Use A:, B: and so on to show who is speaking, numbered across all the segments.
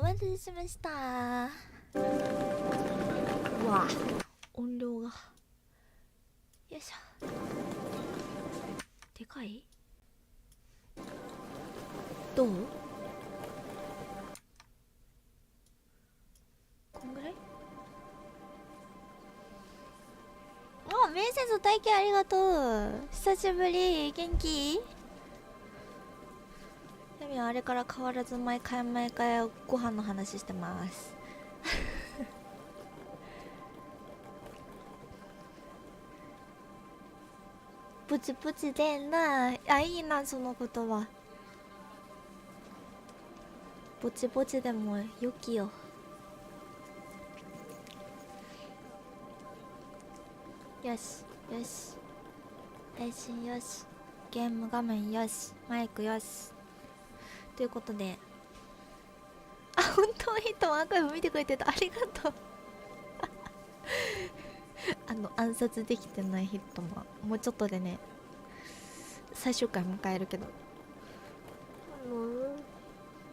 A: お待たせしました。うわ、音量がよいしょ。でかい？どう？こんぐらい？あ、面接体験ありがとう。久しぶり。元気？でもあれから変わらず毎回ご飯の話してますプチプチでんなあ。いいな、その言葉。ぼちぼちでもよきよ。よしよし、配信よし、ゲーム画面よし、マイクよしということで、あ、本当にヒットアーカイブ見てくれてた、ありがとう暗殺できてないヒットももうちょっとでね最終回迎えるけど、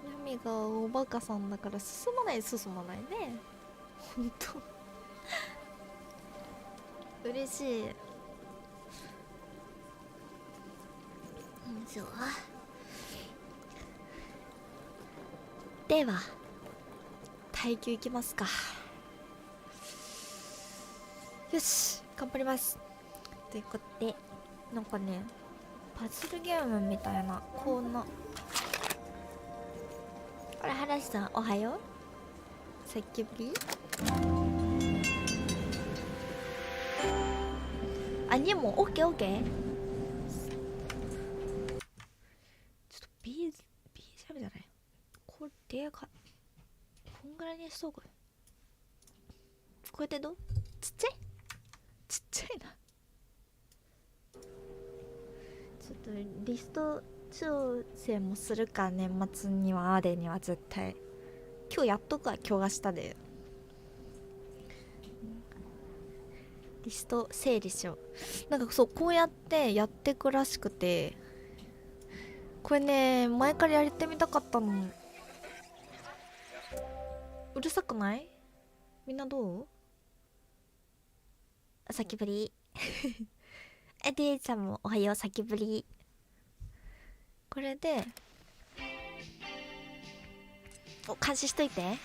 A: ヤミがおバカさんだから進まないね、ほんと嬉しい。そう、では耐久いきますか。よし、頑張ります。ということで、なんかねパズルゲームみたいな、こんな、あれ、原さんおはよう、さっきぶり。あ、にもオッケーオッケー。ちょっとBGM じゃない、これがこんぐらいにしとく。これでどう？ちっちゃいな。ちょっとリスト調整もするか、年末にはあれには絶対。今日やっとくわ、今日明日でリスト整理しよう。なんかそう、こうやってやってくらしくて、これね前からやってみたかったの。うるさくない？みんなどう？先ぶりえ、デイちゃんもおはよう、先ぶり。これで監視しといて。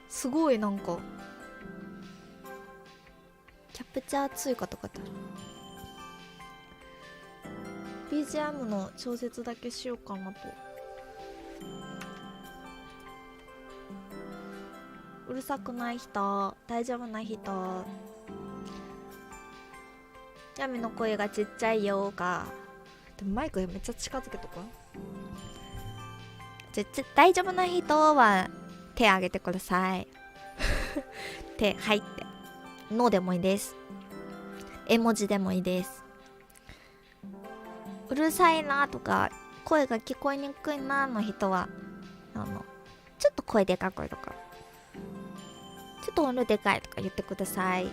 A: すごい、なんかキャプチャー追加とかってある。 BGM の調節だけしようかなと。うるさくない人、大丈夫な人、ヤミの声がちっちゃいよーか。でもマイクめっちゃ近づけとか。大丈夫な人は手挙げてください手、はいって。ノーでもいいです。絵文字でもいいです。うるさいなとか声が聞こえにくいなの人はちょっと声でかいとか、ちょっと音量でかいとか言ってください。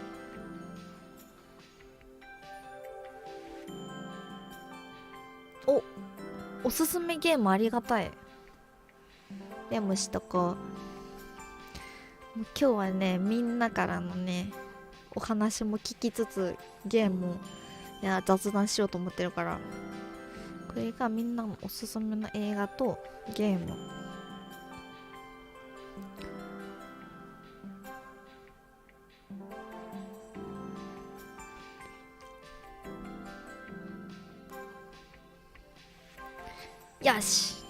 A: おすすめゲームありがたい。でもしとこう。もう今日はね、みんなからのねお話も聞きつつゲームや雑談しようと思ってるから、これがみんなのおすすめの映画とゲーム。よし、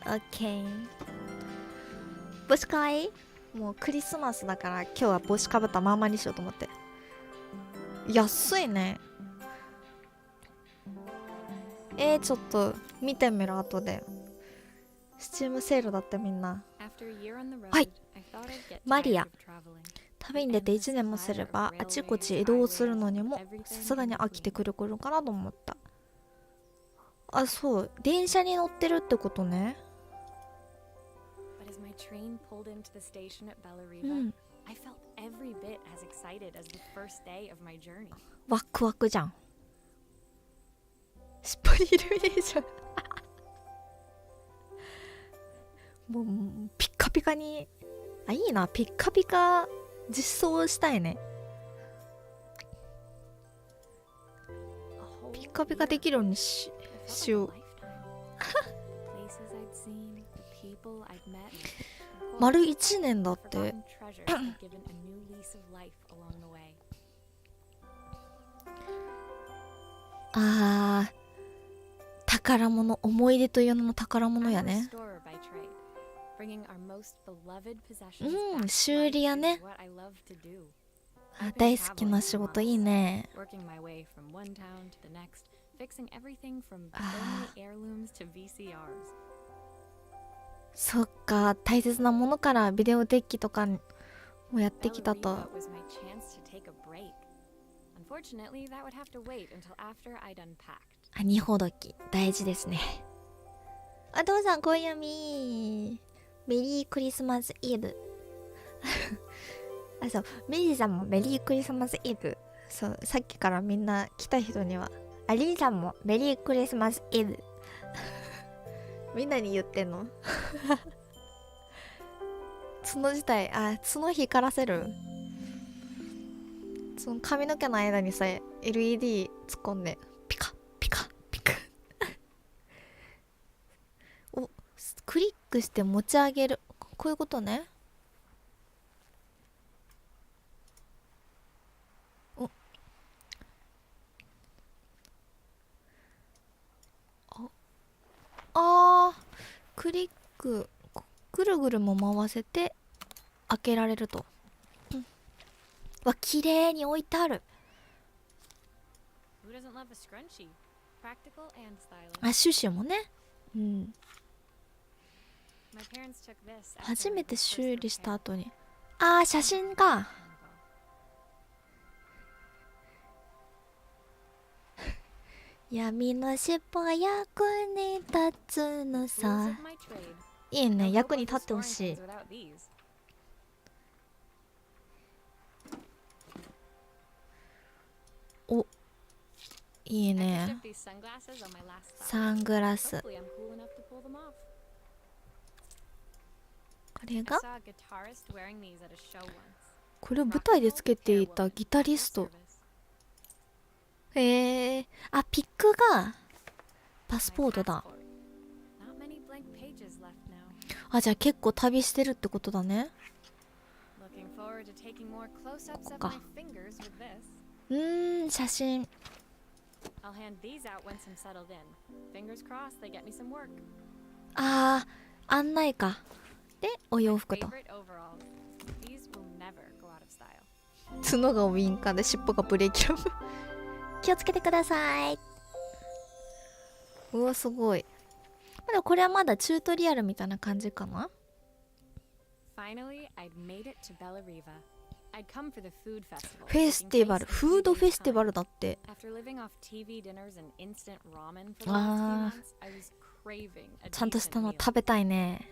A: オッケー。帽子かわいい？もうクリスマスだから今日は帽子かぶったまんまにしようと思って。安いね。ちょっと見てみろ後で。スチームセールだってみんな。はい、マリア。旅に出て1年もすればあちこち移動するのにもさすがに飽きてくる頃かなと思った。あ、そう、電車に乗ってるってことね。ワクワクじゃん。スポイルエーションもうピッカピカに、あ、いいな、ピッカピカ実装したいね。ピッカピカできるようにしよう。丸1年だってあー、宝物、思い出という名の宝物やね。うん、修理やね。あ、大好きな仕事いいね。そっか、大切なものからビデオデッキとかもやってきたと。あ、荷ほどき大事ですね。あ、父さん今夜メリークリスマスイブあ、そう、メリーさんもメリークリスマスイブ。そう、さっきからみんな来た人にはあ、リーさんもメリークリスマスイブみんなに言ってんの角自体、あ、角光らせる。その髪の毛の間にさ、LED 突っ込んでピカピカピカお、クリックして持ち上げる、こういうことね。お、あー、クリックぐるぐるも回せて開けられると。わ、綺麗に置いてある。あ、シュシュもね。うん。初めて修理した後に、あー、写真か闇の尻尾が役に立つのさ。いいね、役に立ってほしい。お、いいね。サングラス。これが、これを舞台でつけていたギタリスト。へえ。あ、ピックがパスポートだ。あ、じゃあ結構旅してるってことだね。ここか。写真。あー、案内か。で、お洋服と。角がウインカーで尻尾がブレーキラム気をつけてください。うわ、すごい。でもこれはまだチュートリアルみたいな感じかな。フェスティバル、フードフェスティバルだって。あー、ちゃんとしたの食べたいね。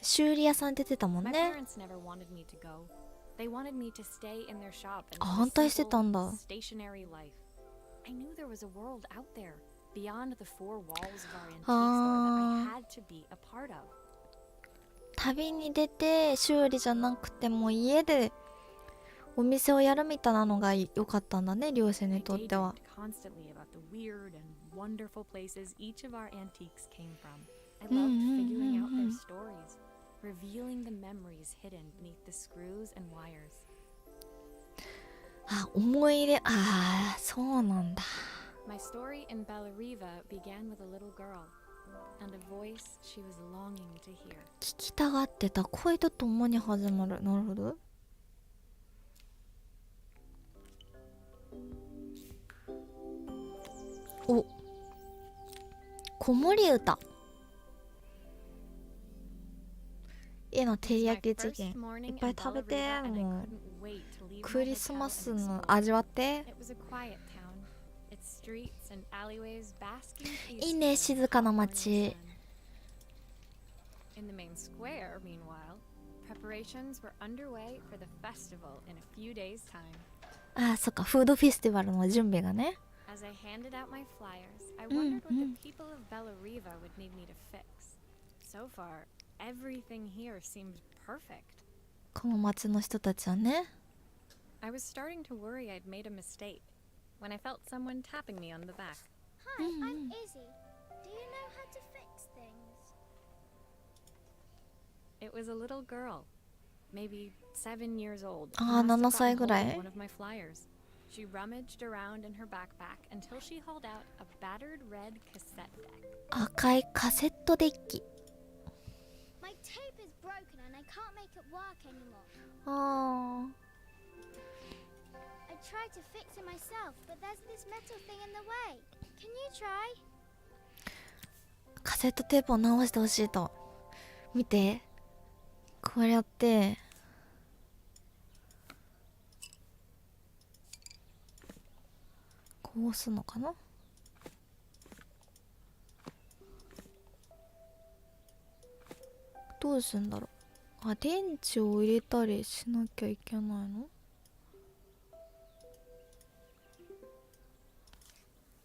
A: 修理屋さん出てたもんね。あ、反対してたんだ。旅に出て修理じゃなくても家でお店をやるみたいなのが良かったんだね、両親にとっては。あ、思い入れ、ああ、そうなんだ。聞きたがってた声とともに始まる。なるほど。お、子守歌。いいな、照り焼きチキンいっぱい食べて。もうクリスマスの味わって。いいね、静かな街。あ、そっか、フードフェスティバルの準備がね。この町の人たちはね。
B: I was starting to worry I'd made a mistake when I felt someone tapping me on the back.
C: Hi, I'm Izzy. Do you know how to fix things?
B: It was a little girl, maybe 7 years old.
A: あ、7歳ぐらい。
B: One of my flyers. She rummaged around in her backpack until she hauled out a battered red cassette deck.
A: 赤いカセットデッキ。
C: My tape is broken and I can't make it work anymore.
A: ああ。
C: I tried to fix it myself, but there's this metal thing in the way. Can you try?
A: カセットテープを直してほしいと。見て。こうやって。こう押すのかな。どうするんだろう。あ、電池を入れたりしなきゃいけないの。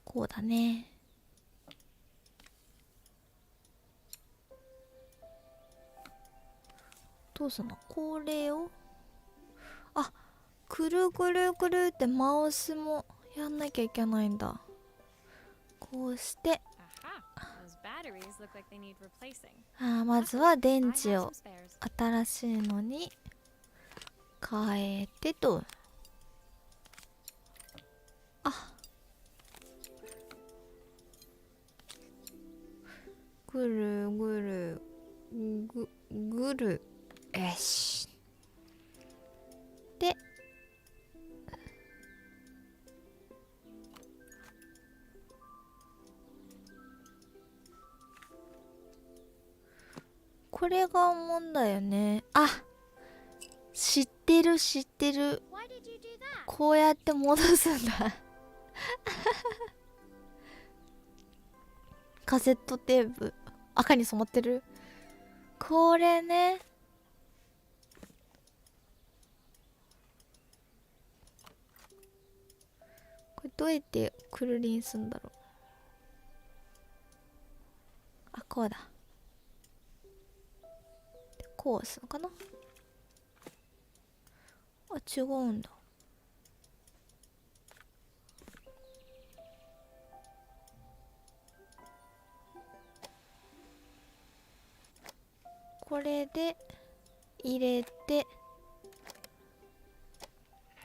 A: こうだね。どうすんの。これを、あ、くるぐるぐるってマウスもやんなきゃいけないんだ。こうして、まずは電池を新しいのに変えてと。あ、ぐるぐるぐる、よし。で、これが思うんだよね。あ、知ってる知ってる。こうやって戻すんだ。カセットテープ赤に染まってる。これね。これどうやってくるりんすんだろう。あ、こうだ。こう押すのかな。あ、違うんだ。これで入れて、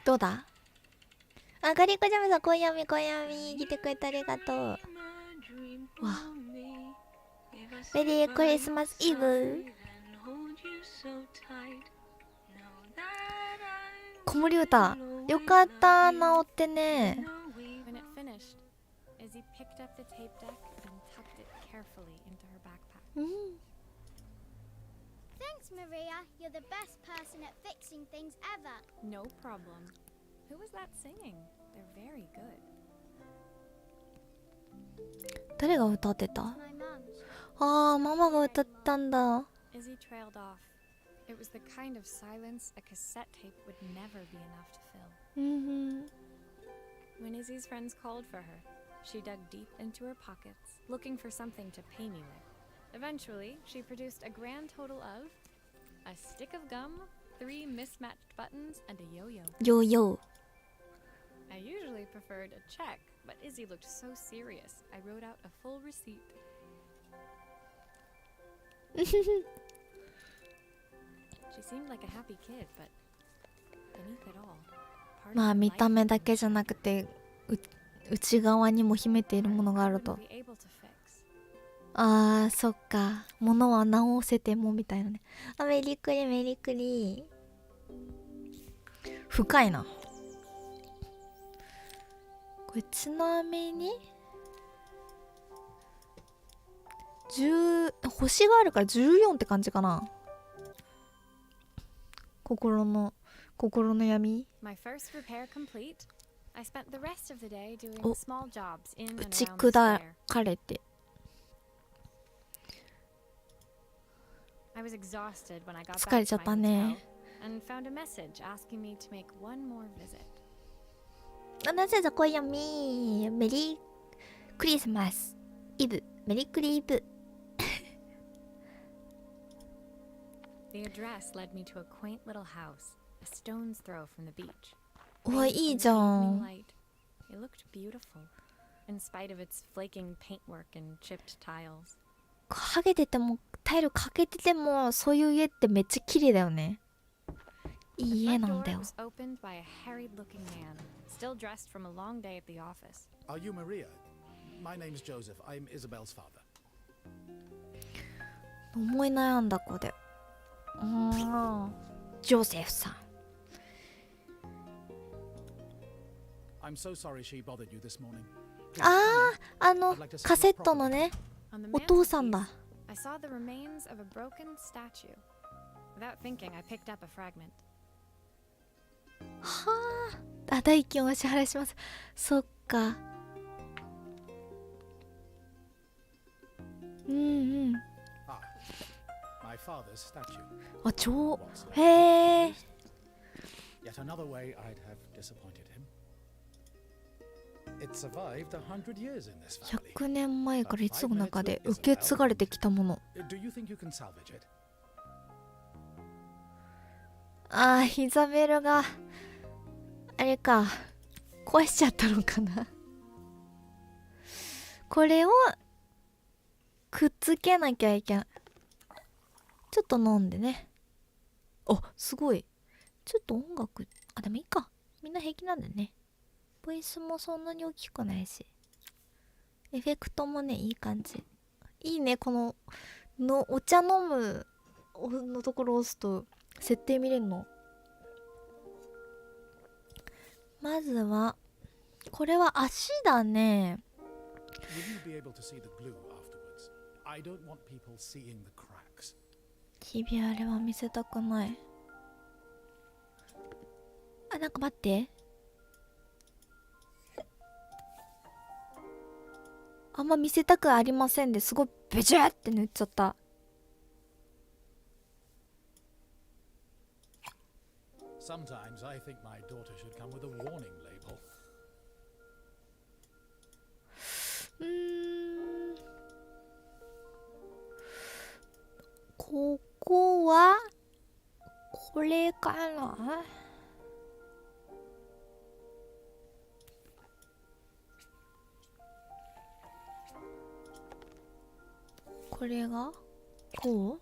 A: どうだ。あ、ガリコジャムさん、今夜み来てくれてありがとう。わ、メリークリスマスイブ。子守歌よかった、治ってね。うん。
C: Thanks, Maria. You're the best person at fixing things ever.
B: No problem. Who was that singing? They're very good.
A: 誰が歌ってた。
C: My mum's.
A: ああ、ママが歌ったんだ。
B: Izzy trailed off. It was the kind of silence a cassette tape would never be enough to fill.
A: うん。
B: When Izzy's friends called for her, she dug deep into her pockets, looking for something to pay me with. Eventually, she produced a grand total of a stick of gum, 3 mismatched buttons, and a yo-yo.
A: ヨーヨー。
B: I usually preferred a check, but Izzy looked so serious, I wrote out a full receipt. She seemed like a happy kid, but beneath it all, part
A: まあ
B: of her
A: 見
B: life
A: た目だけじゃなくて内側にも秘めているものがある
B: I
A: と。
B: wouldn't be able to fix.
A: あー、そっか。物は直せてもみたいなね。あ、メリクリメリクリ。深いな。これちなみに10星があるから14って感じかな。心の闇。
B: My first repair complete. I spent the rest of the day doing
A: Oh.
B: small jobs in
A: 打
B: and
A: ち
B: around the
A: 砕
B: square.
A: かれて。
B: I was exhausted when I got
A: 疲
B: back
A: れちゃ
B: to
A: った
B: my
A: ね。
B: hotel and found a message asking me to make one more visit.
A: なぜざこいやみメリークリスマスイブメリークリイブ。
B: The address led me to a quaint little house, a stone's throw from the beach.
A: うわ、いいじゃん。
B: It looked beautiful, in spite of its flaking paintwork and chipped tiles.
A: ハゲててもタイルかけててもそういう家ってめっちゃ綺麗だよね。いい家なんだよ。
B: was opened by a harried-looking man, still dressed from a long day at the office.
D: Are you Maria? My name's Joseph. I'm Isabel's father.
A: 思い悩んだ子で。ジョセフさん。
D: I'm so sorry she bothered you this morning.
A: カセットのね、
B: On the
A: お父さん
B: mantelpiece,
A: だ。
B: I saw the remains of a broken statue. Without thinking, I picked up a fragment.
A: はあ、代金をお支払いします。そっか。うんうん。
D: My father's statue.
A: あ、へえ。
D: Yet another way I'd have disappointed him. It survived 100 years in this family.
A: 100年前からいつの中で受け継がれてきたもの。
D: Do you think you can salvage it?
A: イザベルがあれか壊しちゃったのかな。これをくっつけなきゃいけない。ちょっと飲んでね。あ、すごい。ちょっと音楽、でもいいか。みんな平気なんだよね。ボイスもそんなに大きくないし。エフェクトもね、いい感じ。いいね、このお茶飲むのところを押すと設定見れるの。まずはこれは足だね。
D: Will you be able to see the glue afterwards? I don't want people seeing the cracks.
A: ひびあれは見せたくない。なんか待って、あんま見せたくありませんですごいベチャーって塗っちゃった。
D: Sometimes I think my daughter should come with a warning label.
A: ここはこれかな。これがこう。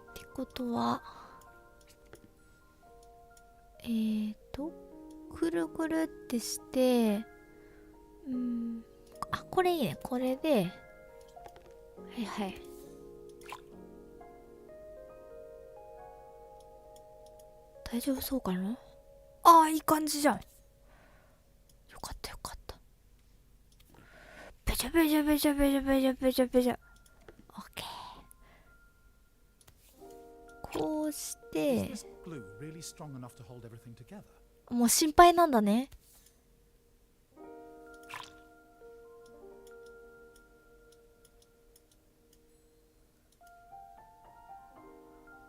A: ってことはくるくるってして、これいいね。これではいはい、大丈夫そうかな。いい感じじゃん。よかったよかった。べちゃべちゃべちゃべちゃべちゃべちゃべちゃ。オッケー。こうしてもう心配なんだね。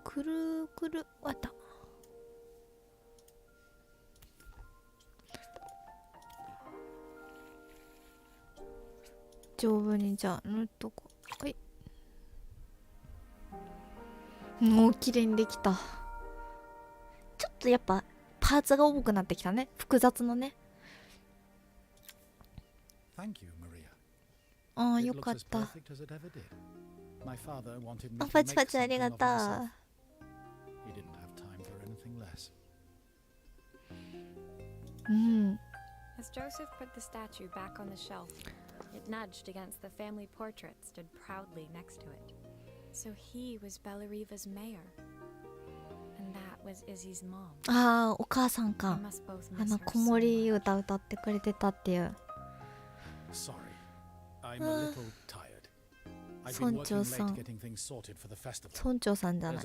A: くるくるわった。丈夫にじゃあ塗っとこう。はい、もう綺麗にできた。ちょっとやっぱパーツが多くなってきたね。複雑なね。よかった。パチパチありがとう。
B: As Joseph put the statue back on the shelf, it nudged against the family portrait stood proudly next to it. So he was Bellariva's mayor, and that was Izzy's mom.
A: お母さんか。子守歌歌ってくれてたっていう。村長さん。村長さんじゃない。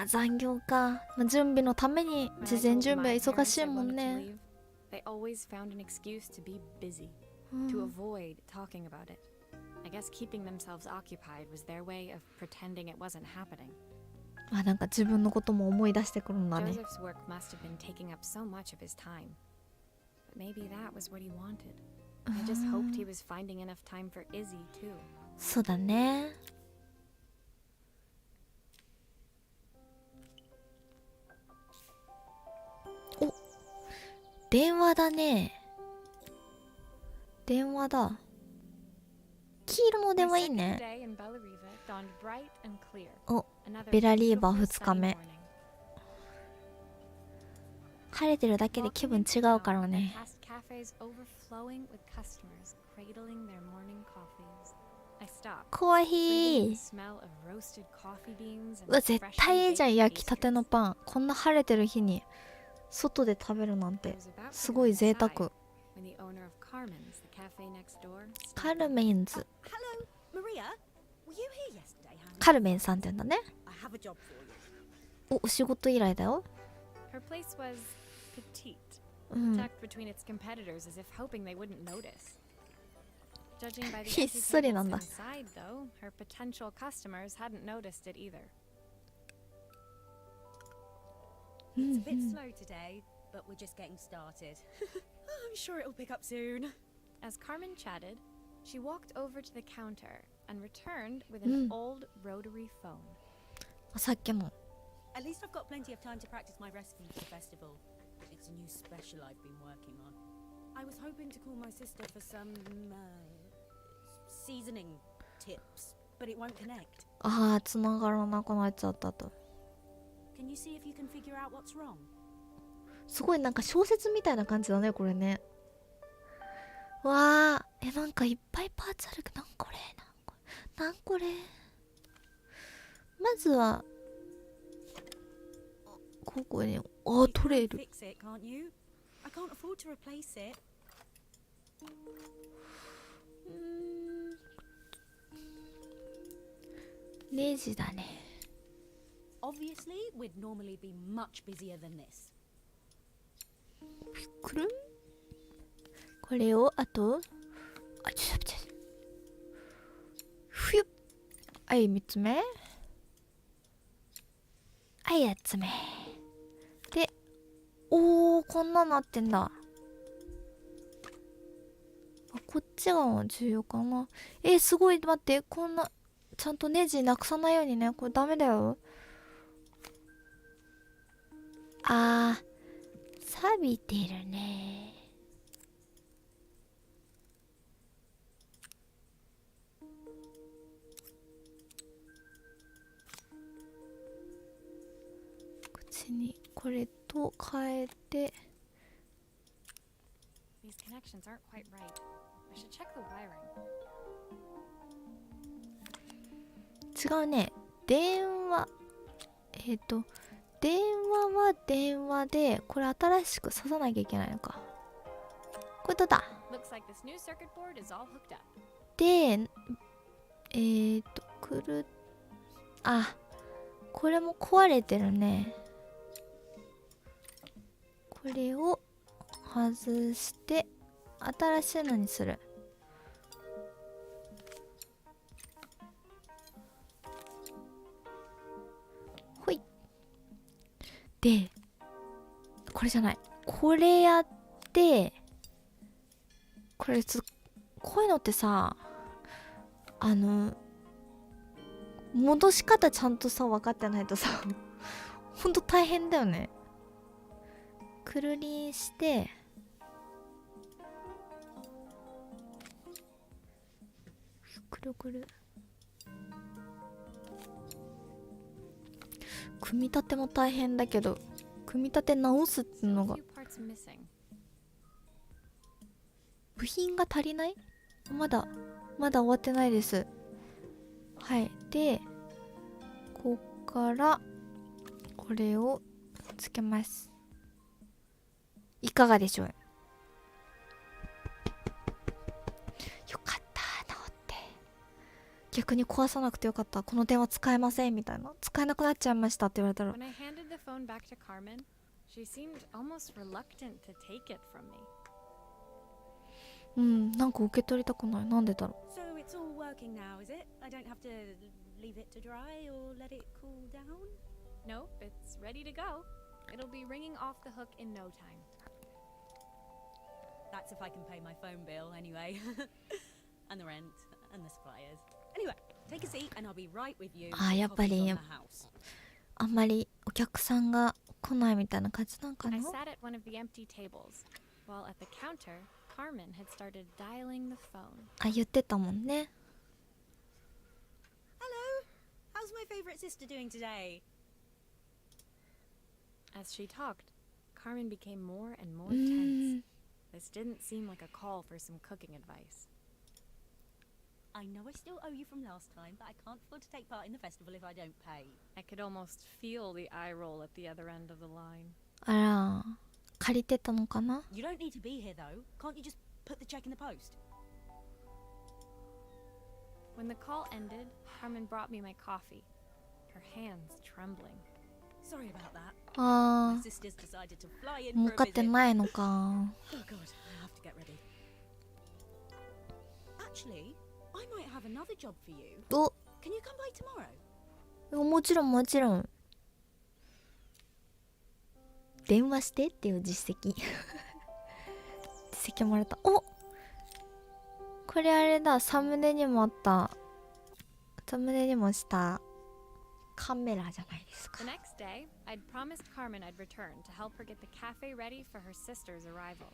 A: 残業か。準備のために事前準備は忙しいもんね。
B: They always found an excuse to be busy, to avoid talking about it. I guess keeping themselves occupied was their way of pretending it wasn't happening.
A: あ、なんか自分のことも思い出してくるんだね。
B: Joseph's work must have been taking up so much of his time. But maybe that was what he wanted. I just hoped he was finding enough time for Izzy too.
A: そうだね。お、電話だね。電話だ。黄色の電話いいね。お、ベラリーバー2日目。晴れてるだけで気分違うからね。コーヒー。うわ、絶対いいじゃん、焼きたてのパン。こんな晴れてる日に外で食べるなんてすごい贅沢。カルメンズ。カルメンさんって言うんだね。お、お仕事依頼だよ。うん。ひっそりなんだ。
E: It's a bit slow today, but we're just getting started. I'm sure it'll pick up soon.
B: As Carmen chatted, she walked over to the counter and returned with an old rotary phone.
A: さっきの。
E: At least I've got plenty of time to practice my recipe for the festival. It's a new special I've been working on. I was hoping to call my sister for some seasoning tips, but it won't connect.
A: ああ、繋がらなくなっちゃったと。
E: Can you see if you can figure out what's wrong?
A: すごいなんか小説みたいな感じだね、これね。わあ、なんかいっぱいパーツあるけど、なんこれ、なんこれ。まずはここに、あ、取れる。ネジだね。
E: Obviously, we'd normally be much busier than this.
A: くるん。これをあと、あ、ふゆっ。はい、3つ目。はい、8つ目。で、おー、こんななってんだ。あ、こっちが重要かな。すごい、待って、こんな、ちゃんとネジなくさないようにね。これダメだよ。あー、錆びてるね。こっちにこれと変えて。違うね。電話。電話は電話で、これ新しく刺さなきゃいけないのか。これどうだ。で、あ、これも壊れてるね。これを外して新しいのにする。ほい。で、これじゃない。これやって、これこういうのってさ、戻し方ちゃんとさ、分かってないとさ、ほんと大変だよね。くるりんして、くるくる。組み立ても大変だけど、組み立て直すっていうのが、部品が足りない？まだ終わってないです。はい。で、こっからこれをつけます。いかがでしょう？よかった、直って。逆に壊さなくてよかった。この電話使えませんみたいな。使えなくなっちゃいましたって言われたら。うん、なんか受け取りたくない。なんでだろう。
E: working now, is it? I don't have to leave it to dry or let it cool down?
B: Nope, it's ready to go. It'll be ringing off the hook in no time.
E: That's if I can pay my phone bill anyway. And the rent and the suppliers. Anyway, take a seat and I'll be right with you.
A: あ、やっぱり
E: Coffee's on the house.
A: あんまりお客さんが来ないみたいな感じなんか
B: I
A: な。
B: sat at one of the empty tables, while at the counter, Carmen had started dialing the phone.
A: あ、言ってたもんね。
E: Hello. How's my favorite sister doing today?
B: As she talked, Carmen became more and more
A: うー
B: tense.
A: ん。
B: This didn't seem like a call for some cooking advice.
E: I know I still owe you from last time, but I can't afford to take part in the festival if I don't pay.
B: I could almost feel the eye roll at the other end of the line.
A: あら、借りてたのかな。
E: You don't need to be here though. Can't you just put the check in the post?
B: When the call ended, Carmen brought me my coffee, her hands trembling.
E: Sorry about that.
A: あ
E: My
A: ー、
E: sister's decided to fly in
A: 儲
E: for
A: か
E: a
A: って
E: visit.
A: ないのか。
E: Oh god, I have to get ready. Actually, I might have another job for you.
A: お、
E: Can you come by tomorrow?
A: もちろんもちろん。電話してっていう実績。実績もらった。お、これあれだ、サムネにもあった。サムネにもしたカメラじゃないですか
B: The。next day, I'd promised Carmen I'd return to help her get the cafe ready for her sister's arrival.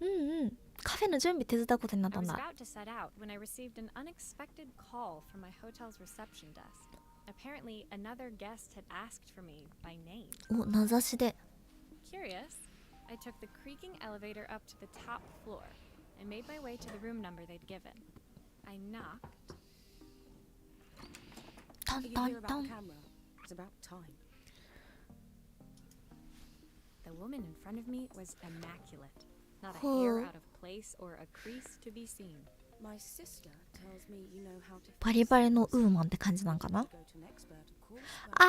A: うんうん。カフェの準備手伝うことになっ
B: I
A: たん
B: was
A: だ。
B: about to set out when I received an unexpected call from my hotel's reception desk. Apparently, another guest had asked for me by name.
A: お、名指しで。
B: Curious, I took the creaking elevator up to the top floor and made my way to the room number they'd given. I knocked.
A: タン
E: You
A: タ
E: hear
A: ン
E: about
A: タ
E: the
A: ン。
E: camera? It's about time.
B: The woman in front of me was immaculate. Not a
A: Oh.
B: hair out of place or a crease to be seen.
E: My sister tells me you know how to
A: バリバリのウーマンって感じなんかな。
E: go to an expert, of course.
A: あ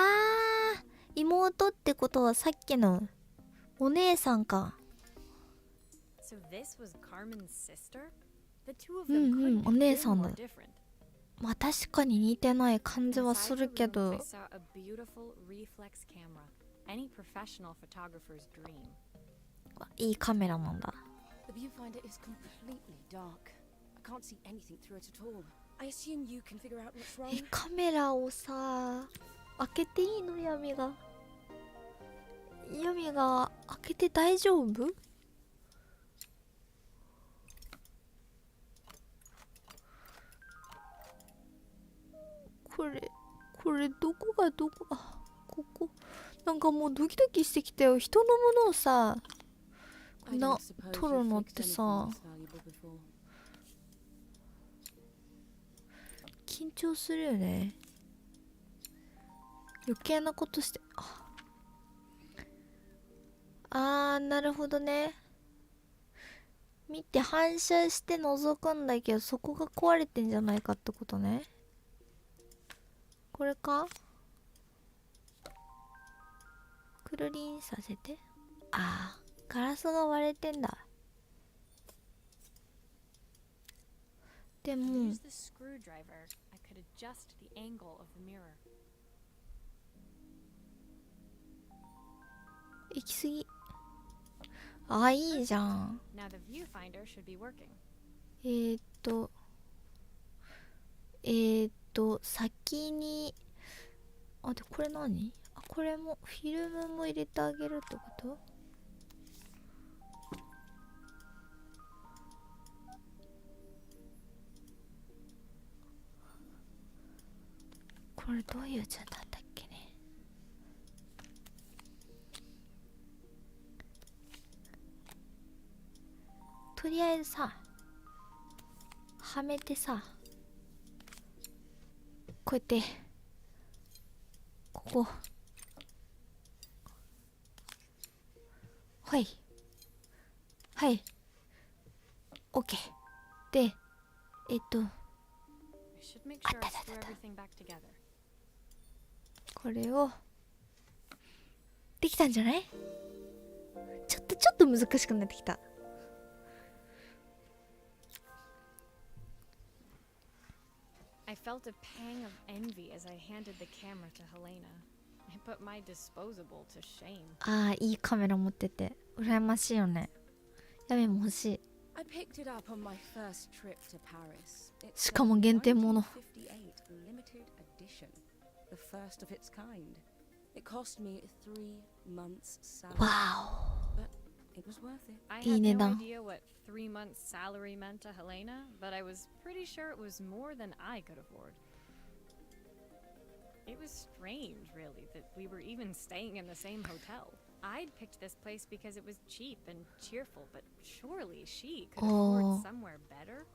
A: ー、妹ってことはさっきのお姉さんか。
B: So this was Carmen's sister? The two of
A: う
B: them
A: んうん、
B: couldn't
A: お
B: have
A: 姉
B: been
A: さん
B: more
A: だ。
B: different.
A: まあ確かに似てない感じはす
B: Inside
A: る
B: the
A: け
B: room,
A: ど
B: I。saw a beautiful reflex camera. Any professional photographer's dream.
A: いいカメラなんだ。
F: The viewfinder is completely dark. I can't see anything through it at all. I assume you can figure out what's
A: え
F: wrong.
A: カメラをさ開けていいの？闇が開けて大丈夫？これどこがどこ？あ、ここなんかもうドキドキしてきたよ。人のものをさ
F: I
A: な
F: don't suppose
A: 取る
F: you've
A: のっ
F: fixed
A: て
F: anything
A: さ
F: this valuable before.
A: 緊張するよね。余計なことして。あー、なるほどね。見て反射して覗くんだけどそこが壊れてんじゃないかってことね。これか？くるりんさせて。あー、ガラスが割れてんだ。で
B: I
A: も
B: used the screwdriver. I could adjust the angle of the mirror.
A: 行き過ぎ。あ、いいじゃん。
B: Now the viewfinder should be working.
A: 先にあ、でこれ何？あ、これもフィルムも入れてあげるってこと？これどういう順なんだっけね。とりあえずさはめてさこうやってここはいはい OK で
B: I should make sure I
A: da,
B: screw
A: da, da.
B: everything back together.
A: これをできたんじゃない？ちょっと難しくなってきた。
B: I felt a pang of envy as I handed the camera to Helena. I put my disposable to shame.
A: ああ、いいカメラ持ってて羨ましいよね。ヤミも欲しい。
F: I picked it up on my first trip to Paris. It's
A: しかも限定もの。
F: 1958 limited edition, the first of its kind. It cost me 3 months' salary.
A: わ
F: But it was worth it.
B: I
A: いい
B: had
A: 値
B: no
A: 段。
B: idea what 3 months' salary meant to Helena, but I was pretty sure it was more than I could afford. It was strange, really, that we were even staying in the same hotel. I'd picked this place because it was cheap and cheerful, but surely she could
A: Oh.
B: afford somewhere better.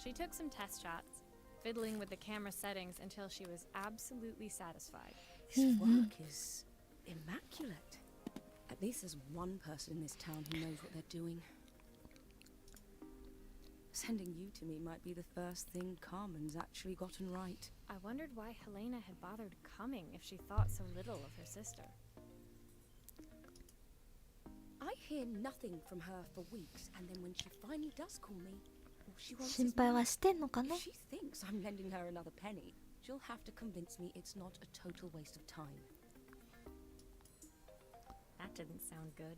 B: She took some test shots, fiddling with the camera settings until she was absolutely satisfied.
F: This work is immaculate. At least there's one person in this town who knows what they're doing. Sending you to me might be the first thing Carmen's actually gotten right.
B: I wondered why Helena had bothered coming if she thought so little of her sister.
F: I hear nothing from her for weeks, and then when she finally does call me, all she wants
A: 心
F: is
A: 配は
F: money.
A: してんのかね。
F: If she thinks I'm lending her another penny, she'll have to convince me it's not a total waste of time.
B: That didn't sound good.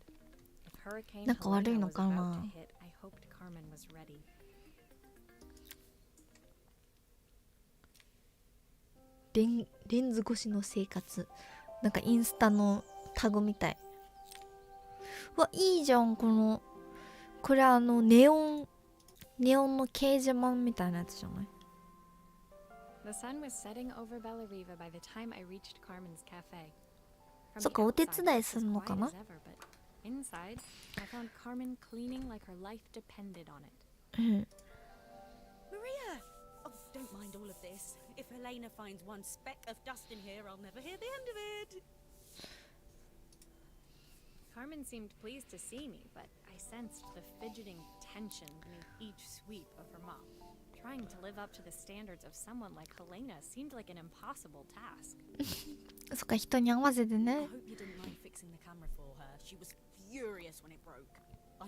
B: If Hurricane
A: なんか悪い
B: Helena
A: の
B: was
A: か
B: about
A: な。
B: to hit, I hoped Carmen was ready.
A: レンズ越しの生活。なんかインスタのタグみたい。うわ、いいじゃん、この。これネオンの掲示板みたいなやつじゃない？
B: The sun was setting over Bellariva by the time I reached Carmen's cafe. From
A: そっ
B: the
A: か、お手
B: outside,
A: 伝い
B: it
A: す
B: was
A: るのか
B: quiet
A: な？
B: as ever, but inside, I found Carmen cleaning like her life depended on it.
A: うん。
E: Maria! Oh, don't mind all of this. If Helena finds one speck of dust in here, I'll never hear the end of it.
B: Carmen seemed pleased to see me, but I sensed the fidgeting tension beneath each sweep of her mop. Trying to live up to the standards of someone like Helena seemed like an impossible task.
A: そっか、人に合わせて
E: I
A: ね。
E: hope you didn't mind fixing the camera for her. She was furious when it broke.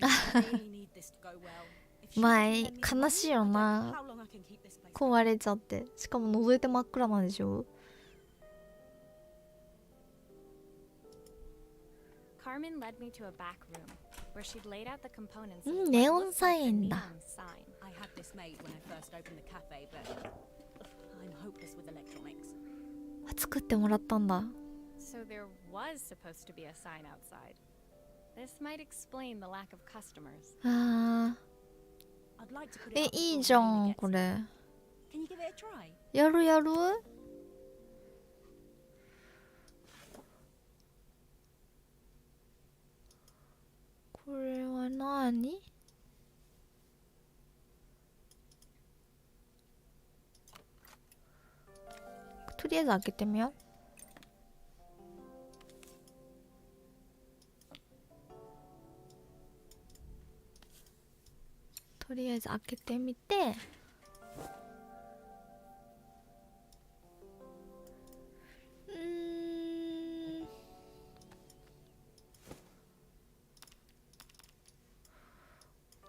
E: I really need this to go well. If she
A: まあ、
E: doesn't lend me the
A: 悲しい
E: money,
A: よ
E: I don't know
A: な。
E: how long I can keep this place
A: 壊れちゃって。しかも覗いて真っ暗なんでしょ？
B: Carmen led me to a back room where she'd laid out the components.
A: う
B: of
A: ん、
B: what
A: ネオン
B: looked
A: サ
B: like
A: イ
B: a
A: ンだ。
B: neon sign.
E: I had this made when I first opened the cafe, but I'm hopeless with electronics.
A: 作ってもらったんだ。
B: So there was supposed to be a sign outside. This might explain the lack of customers.
A: あ
E: I'd like to put
A: ー、
E: it up
A: いい
E: before
A: じゃ
E: Helena
A: ん、
E: gets
A: こ
E: here.
A: れ。
E: Can you give it a try?
A: やるやる？これは何？とりあえず開けてみよう。とりあえず開けてみて、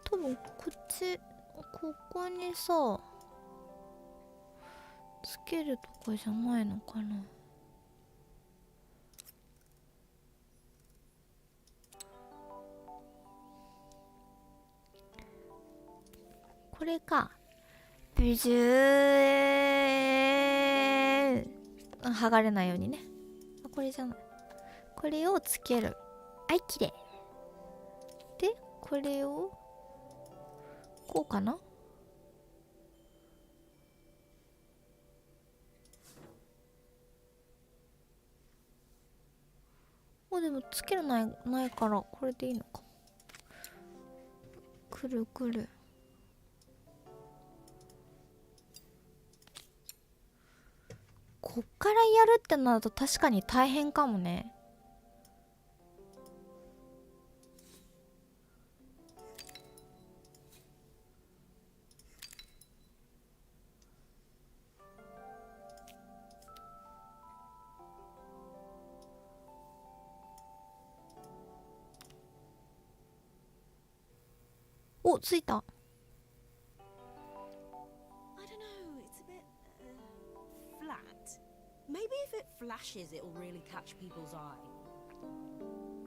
A: 多分こっち、ここにさつけるとかじゃないのかな。これか。ビジュー剥がれないようにね。あ、これじゃない。これをつける。はい、きれい。で、これをこうかな。でもつけるないからこれでいいのか。くるくる。こっからやるってなると確かに大変かもね。お、ついた。
E: Maybe if it flashes, it'll really catch people's eye.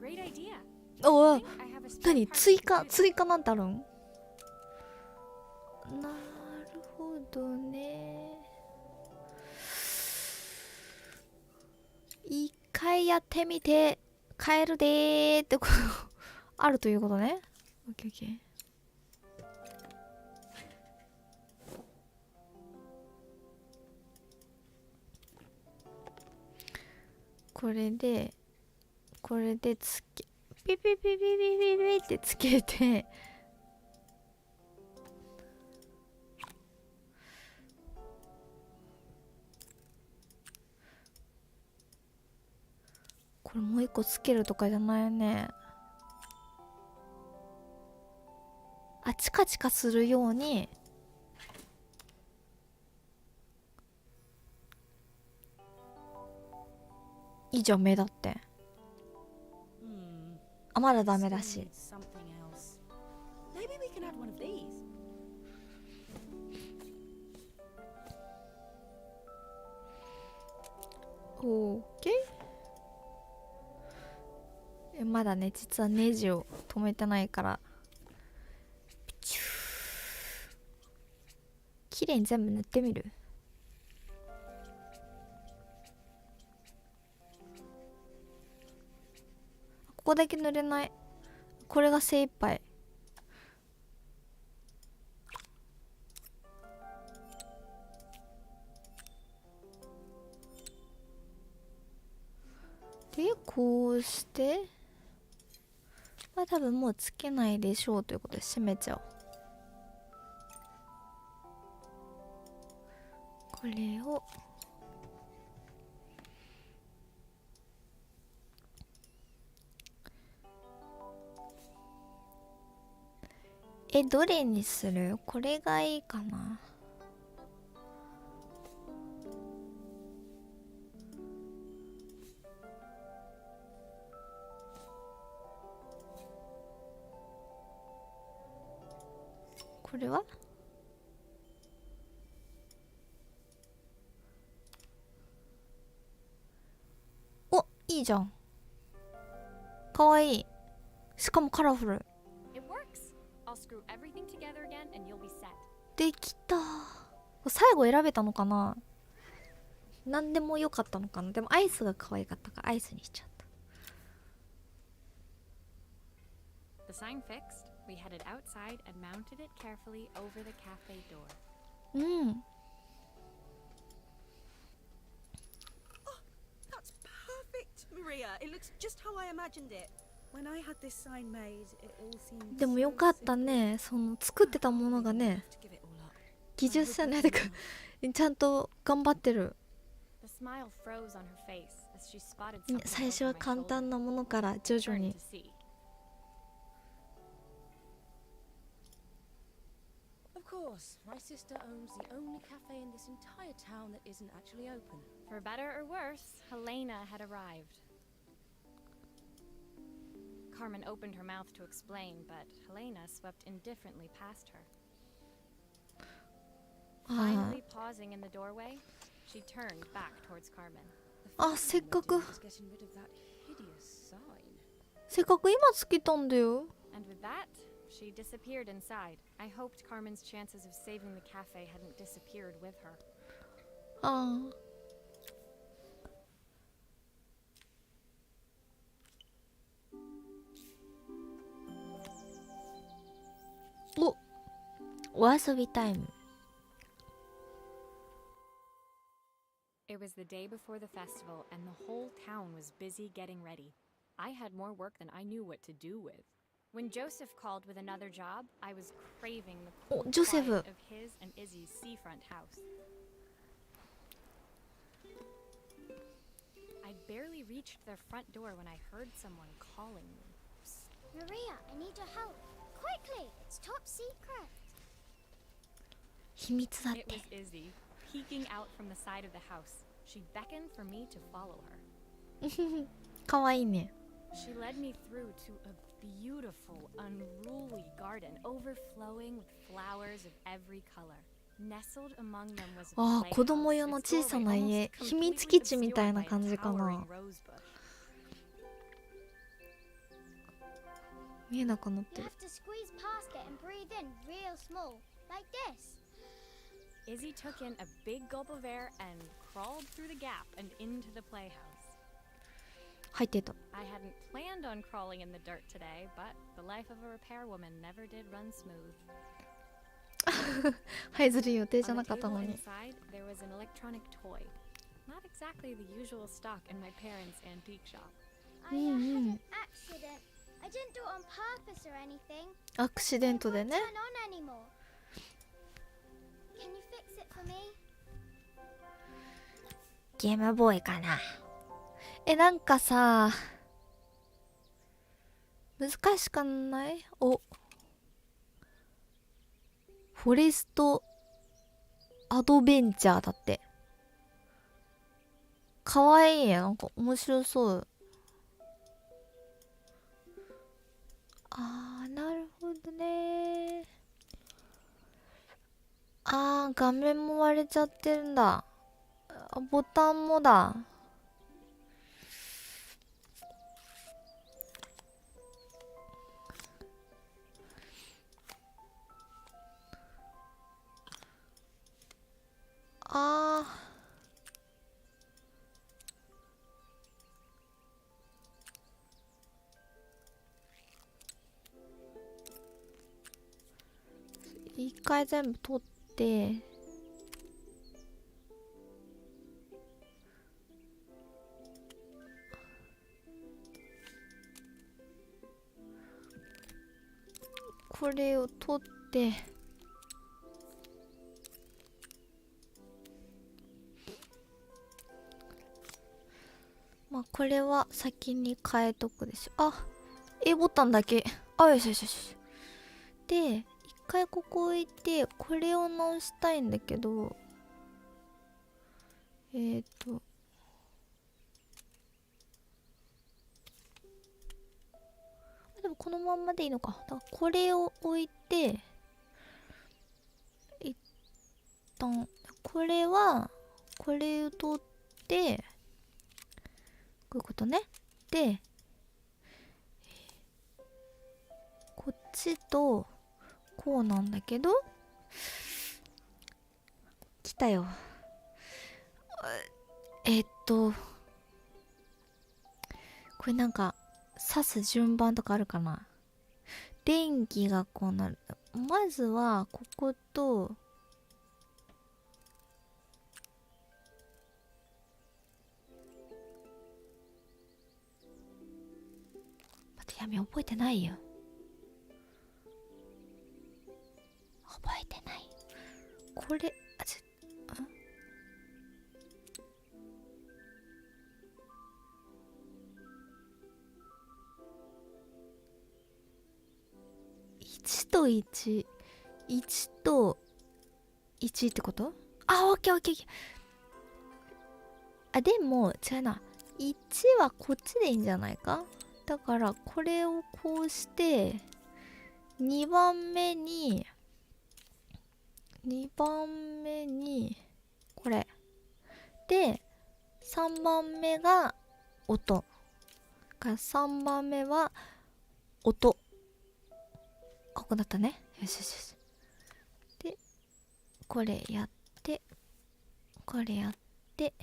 B: Great idea.
A: おお、
B: I have a spare
A: 何
B: part
A: 追加なんてあるん？なるほどね。一回やってみて帰るでーってことあるということね。オッケーオッケー。これでピピピピピピピってつけて、これもう一個つけるとかじゃないよね。あ、チカチカするようにいいじゃん、目だって。あ、まだダメだし。オーケー。まだね、実はネジを止めてないから綺麗に全部塗ってみる。ここだけ塗れない。これが精一杯。でこうして、まあ多分もうつけないでしょうということで閉めちゃおう。これをどれにする？これがいいかな。これは？お、いいじゃん。かわいい。しかもカラフル。できた。最後選べたのかな。何でもよかったのかな。でもアイスが可愛かったからアイスにしちゃった。
B: The sign fixed, we headed outside and mounted it carefully over the cafe door.
A: うん。
E: Oh, that's perfect, Maria. It looks just how I imagined it. When I had this sign made, it all seemed
A: でもよかったね。その作ってたものがね、技術者ね、ちゃんと頑張ってる。最初は簡単なものから徐々に。
F: Of course, my sister owns the only cafe in this entire town that isn't actually open.
B: For better or worse, Helena had arrived. Carmen opened her mouth to explain, but Helena swept indifferently past her. Finally pausing in the doorway, she turned back towards Carmen.
A: あ、せっかく今つけたんだよ。
B: And with that, she disappeared inside. I hoped Carmen's chances of saving the cafe hadn't disappeared with her.
A: ああ。お遊びタイム。
B: It was the day before the festival, and the whole town was busy getting ready. I had more work than I knew what to do with. When Joseph called with another job, I was craving the cool quiet of his and Izzy's seafront house. I'd barely reached their front door when I heard someone calling me.
C: Maria, I need your help. Quickly, it's top secret.
A: 秘密だって。
B: It was Izzy, peeking out from the side of the house. She beckoned for me to follow her.
A: かわいいね。
B: She led me through to a beautiful, unruly garden overflowing with flowers of every color. Nestled among them was a
A: ああ、子
B: playhouse,
A: 供用の
B: its
A: 小さな
B: doorway
A: 家、
B: almost
A: 秘密
B: completely
A: 基地みたい
B: obscured
A: な
B: by a
A: 感じか
B: towering
A: な。
B: rose bush.
A: 見えなくなっ
C: You
A: てる。
C: have to squeeze past it and breathe in real small, like this.
B: Izzy took in a big gulp of air and crawled through the gap and into the playhouse.
A: 入ってた。
B: I hadn't planned on crawling in the dirt today, but the life of a repair woman never did run smooth.
A: はいずる予定じゃ
B: On
A: な
B: the
A: かった
B: table
A: のに。
B: inside, there was an electronic toy. Not exactly the usual stock in my parents' antique shop.
C: I had an accident. I didn't do it on purpose or anything.
A: アクシデントで
C: It
A: ね。
C: won't turn on anymore. Can you fix it for me?
A: ゲームボーイかな。なんかさ、難しくない？お、フォレストアドベンチャーだって。かわいいや、なんか面白そう。あー、なるほどね。あー、画面も割れちゃってるんだ。ボタンもだ。あー、一回全部取ってこれを取ってまあこれは先に変えとくでしょ。あ、A ボタンだけ。あ、よしよしよし。で、一回ここ置いて、これを直したいんだけど、でもこのまんまでいいのか。だからこれを置いて、一旦、これは、これを取って、こういうことね。で、こっちと、こうなんだけど、来たよ。これなんか、刺す順番とかあるかな。電気がこうなる。まずは、ここと、待って、やめ、覚えてないよ。覚えてない。これ、1と1、1と1ってこと？あ、オッケーオッケーオッケー。あ、でも、違うな。1はこっちでいいんじゃないか？だから、これをこうして、2番目に、これ。で、3番目が音。3番目は音。ここだったね。よしよしよし。で、これやって、これやって、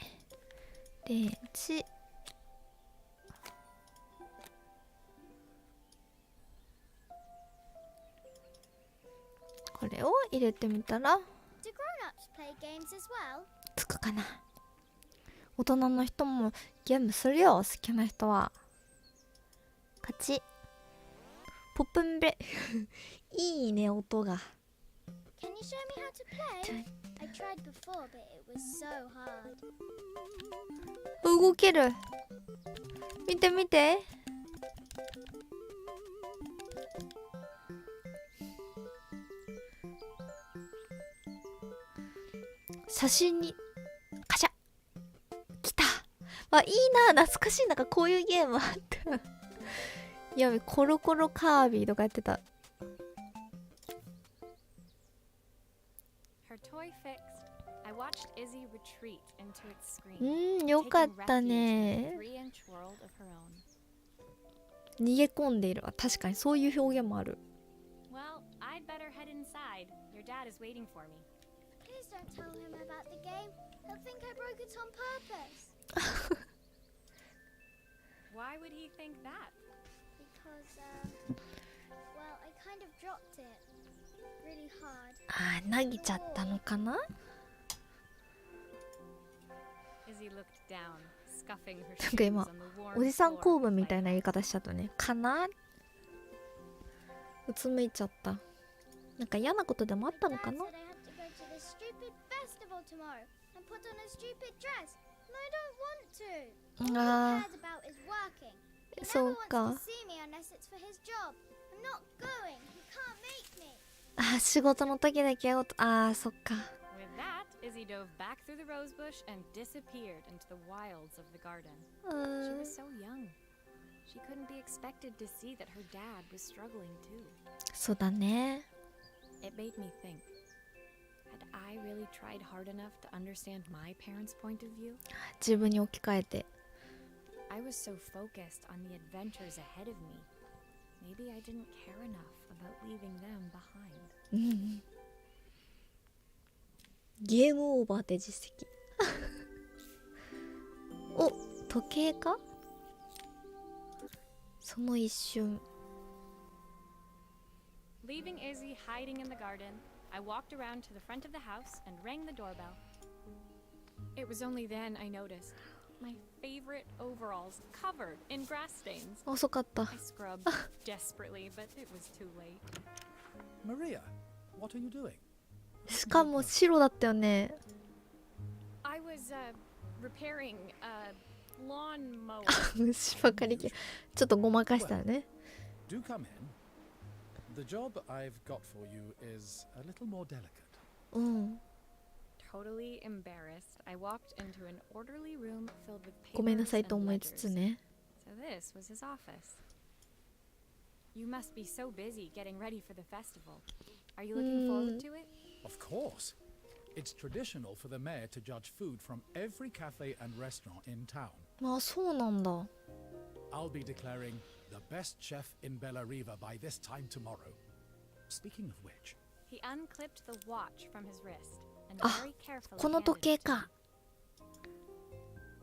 A: 電池。これを入れてみたら、
C: Do grown-ups play games as well?
A: つくかな。大人の人もゲームするよ、好きな人は。勝ち。ポップンベいいね、音が。
C: Can you show me how to play? I tried before, but it was so hard.
A: 動ける。見て見て。写真にカシャ来た。あ、いいな、懐かしい。なんかこういうゲームあったやべ、コロコロカービィとかやってた。
B: her toy fixed, I watched Izzy retreat into its screen,
A: よかっ
B: taking
A: た
B: refuge in
A: ね。
B: a 3-inch world of her own.
A: 逃げ込んでいる。あ、確かにそういう表現もある。
B: Well, I'd better head inside. Your dad is waiting for me.
C: Please don't tell him about the game. He'll think I broke it on purpose.
B: Why would he think that?
C: Because, well, I kind of dropped it. Really hard.
A: あー、投げちゃったのかな。
B: Izzy looked down, scuffing her
A: なんか
B: shoes
A: 今
B: on the warm
A: おじさん
B: floor
A: 公
B: of
A: 文
B: the
A: みたいな言い
B: playhouse.
A: 方しちゃったね。かな、うつむいちゃった。なんか嫌なことでもあったのか
C: Dad
A: な。
C: said I have to go to this stupid festival tomorrow and put on a stupid dress. And I don't want to. All he
A: あ
C: cares about is working. He
A: ー、そ
C: never
A: う
C: wants
A: か
C: to。see me unless it's for his job. I'm not going. He can't make me.
A: あー、仕事の時だけ会おうと。あー、そっか。
B: With that, Izzy dove back through the rose bush and disappeared into the wilds of the garden.
A: う
B: She
A: ーん
B: was so young. She couldn't be expected to see that her dad was struggling too.
A: そうだね。
B: It made me think. Had I really tried hard enough to understand my parents' point of view?
A: 自分に置き換えて。
B: I was so focused on the adventures ahead of me. Maybe I didn't care enough about leaving them behind.
A: うん。ゲームオーバーって実績。お、時計か。その一瞬。
B: Leaving Izzy hiding in the garden, I walked around to the front of the house and rang the doorbell. It was only then I noticed my favorite overalls covered in grass stains.
A: 遅かった。
B: I scrubbed desperately, but it was too late.
D: Maria, what are you doing?
A: しかも白だったよね。
B: I was repairing a lawn mower.
A: 虫ばかりけ。ちょっとごまかしたね。
D: Do come in. The job I've got for you is a little more delicate.
A: うん。
B: Totally embarrassed, I walked into an orderly room filled with
A: ごめんな
B: papers
A: さいと
B: and
A: 思いつつ
B: ledgers.
A: ね。
B: So this was his office. You must be so busy getting ready for the festival. Are you looking forward to it?
D: Of course. It's traditional for the mayor to judge food from every cafe and restaurant in town.
A: あ、そうなんだ。
D: I'll be declaring the best chef in Bella Riva by this time tomorrow. Speaking of which,
B: He unclipped the watch from his wrist and
A: あ、
B: very carefully
A: この
B: handed
A: 時計
B: it to me.
A: か。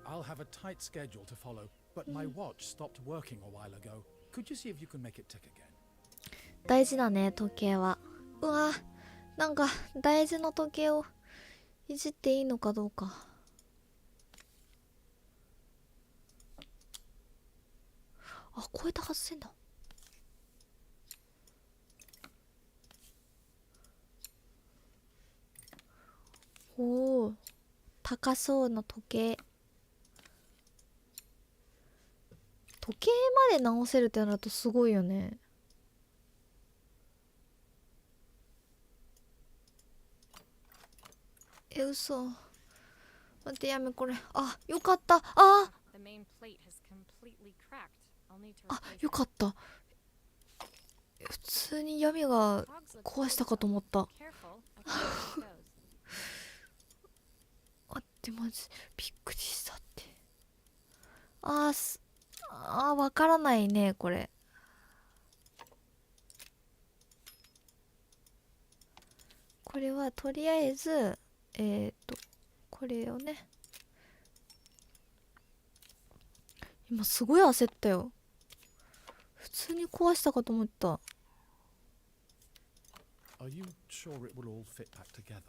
D: I'll have a tight schedule to follow, but my watch stopped working a while ago. Could you see if you can make it tick again?
A: 大事だね、時計は。うわ、なんか大事な時計をいじっていいのかどうか。あ、超えた8000だ。おお、高そうな時計。時計まで直せるってなるとすごいよね。嘘。待って、やめこれ。あ、よかった。あ
B: The main plate has completely cracked. I'll need to
A: あ、
B: replace
A: よかった。普通に闇が
B: it. Hogs look
A: 壊した
B: close
A: かと思った。
B: up. Careful of how it goes.
A: あってマジびっくりしたって。あー、わからないねこれ。これはとりあえずこれをね、今すごい焦ったよ。普通に壊したかと思った。
D: Are you sure it will all fit back together?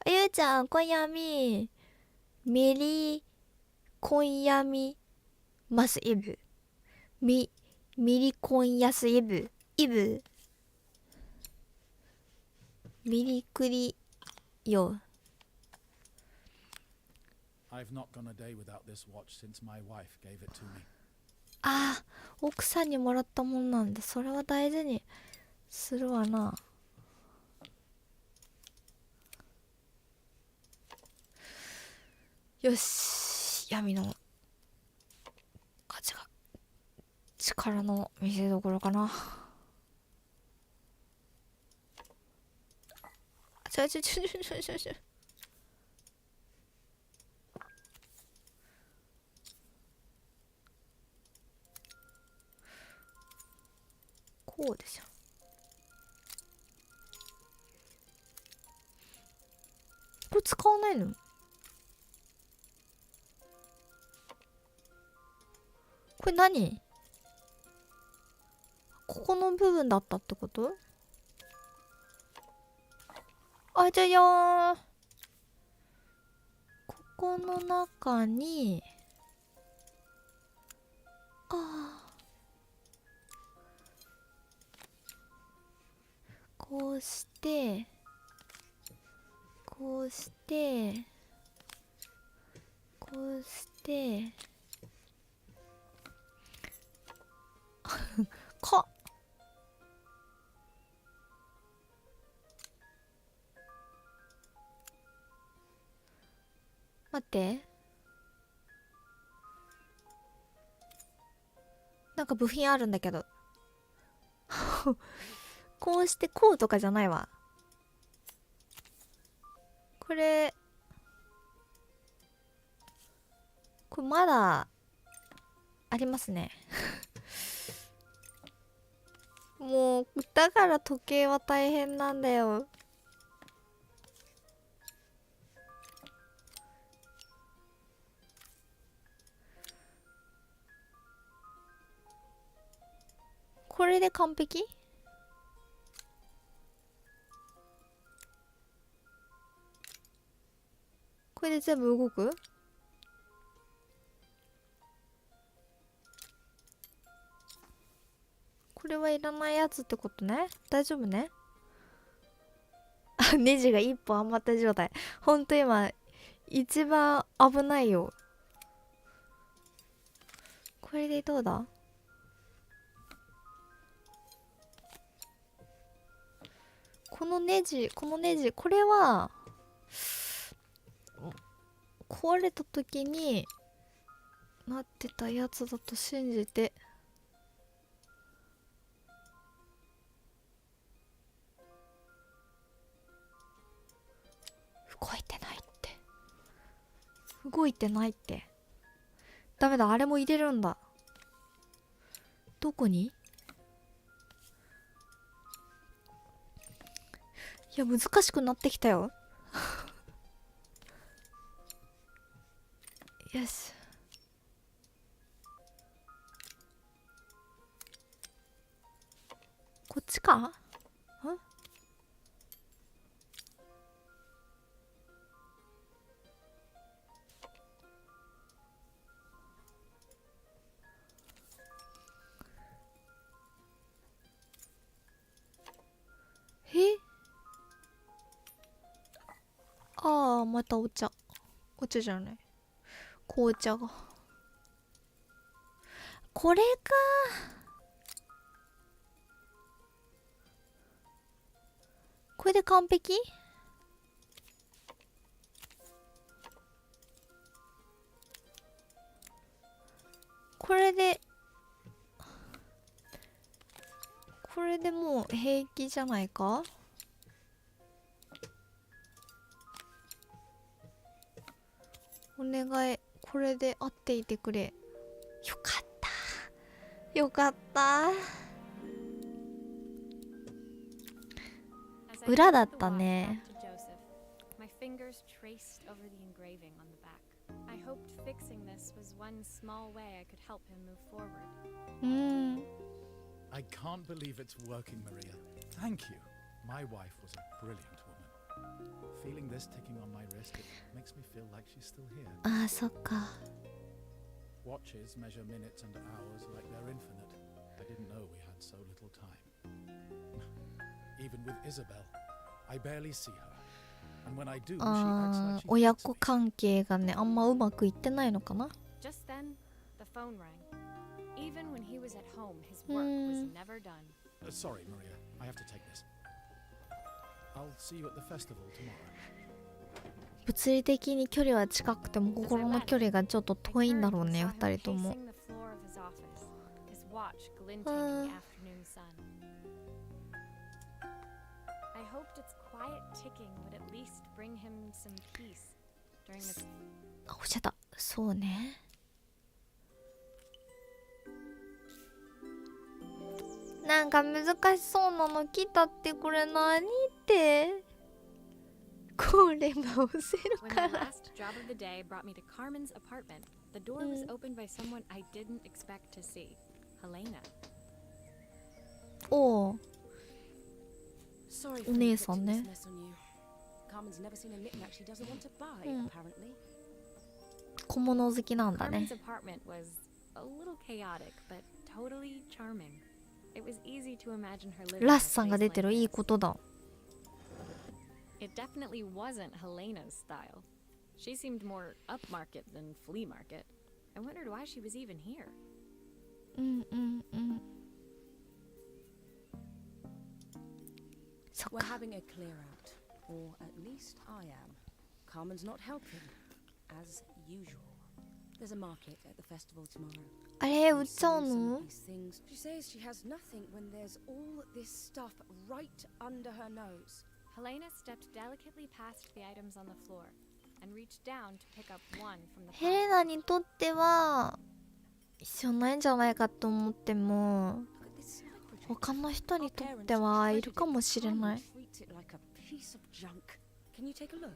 A: ゆうちゃん、今夜みメリー今夜みますイブミリ今夜すイブイブミリクリよ。
D: I've not gone a day without this watch since my wife gave it to me.
A: ああ、奥さんにもらったもんなんで、それは大事にするわな。よし、闇の力の見せ所かな。ちょ。こうでしょ。これ使わないの？これ何？ここの部分だったってこと？あ、じゃよー。ここの中に、こうして、こうして、こうして、か待って、なんか部品あるんだけどこうしてこうとかじゃないわ。これまだありますねもうだから時計は大変なんだよ。これで完璧？これで全部動く？これはいらないやつってことね。大丈夫ね。あ、ネジが一本余った状態。ほんと今一番危ないよ。これでどうだ？このネジ、これは壊れた時になってたやつだと信じて。動いてないって。ダメだ、あれも入れるんだ。どこに？いや、難しくなってきたよよし。こっちか？ん？え？ああ、またお茶じゃない、紅茶が。これか。これで完璧？これでもう平気じゃないか？お願い、これで合っていてくれ。よかった、よかった。裏だったね。
D: I can't believe it's working, Maria. Thank you. My wife was a brilliant woman. Feeling this ticking on my wrist, it makes me feel like she's still here.
A: ああ、そっか。
D: Watches measure minutes and hours like they're infinite. I didn't know we had so little time. Even with Isabel, I barely see her. And when I do, she acts like she
A: 親
D: hates
A: 子
D: me.
A: 関係がね、あんまうまくいってないのかな。
B: Just then, the phone rang. Even when he was at home, his work was never done.
D: Sorry, Maria. I have to take this. I'll see you at the festival tomorrow.
A: 物理的に距離は近くても心の距離がちょっと遠いんだろうね、二人とも。
B: watch glinting in the afternoon sun. I hoped its quiet ticking would at least bring him some peace during the
A: あ、おっしゃった。そうね。なんか難しそうなの来たって、これ何って。これも押せる
B: When
A: か
B: the
A: ら。
B: last job of the day brought me to Carmen's apartment, the door was opened by someone I didn't expect to see, Helena.
A: おお。
F: Sorry
A: お
F: for
A: 姉
F: inflicting
A: さん
F: this
A: ね。
F: mess on you. Carmen's never seen a knick-knack she doesn't want to buy, apparently.
A: 小物好きなんだね
B: Carmen's。apartment was a little chaotic, but totally charming. It was easy to imagine her living in
A: ラ
B: a
A: スさんが
B: place
A: 出て
B: like
A: るいい
B: this.
A: ことだ。
B: It definitely wasn't Helena's style. She seemed more upmarket than flea market. I wondered why she was even here.
A: うんうんうん。そっ
F: We're
A: か。
F: having a clear out, or at least I am. Carmen's not helping, as usual. There's a market at the festival tomorrow.
A: あれ売
F: We
A: っちゃう
F: sell some
A: の
F: of these things. She says she has nothing when there's all this stuff right under her nose.
B: Helena stepped delicately past the items on the floor and reached down to pick up one from the
A: ヘレ
B: pile.
A: ナにとっては必要ないんじゃないかと思っても
F: Look at this sniper drink.
A: 他の人
F: Our
A: にとっ
F: parents
A: てはいる
F: shredded
A: か
F: it.
A: もしれな
F: Carmen
A: い。
F: treats it like a piece of junk. Can you take a look?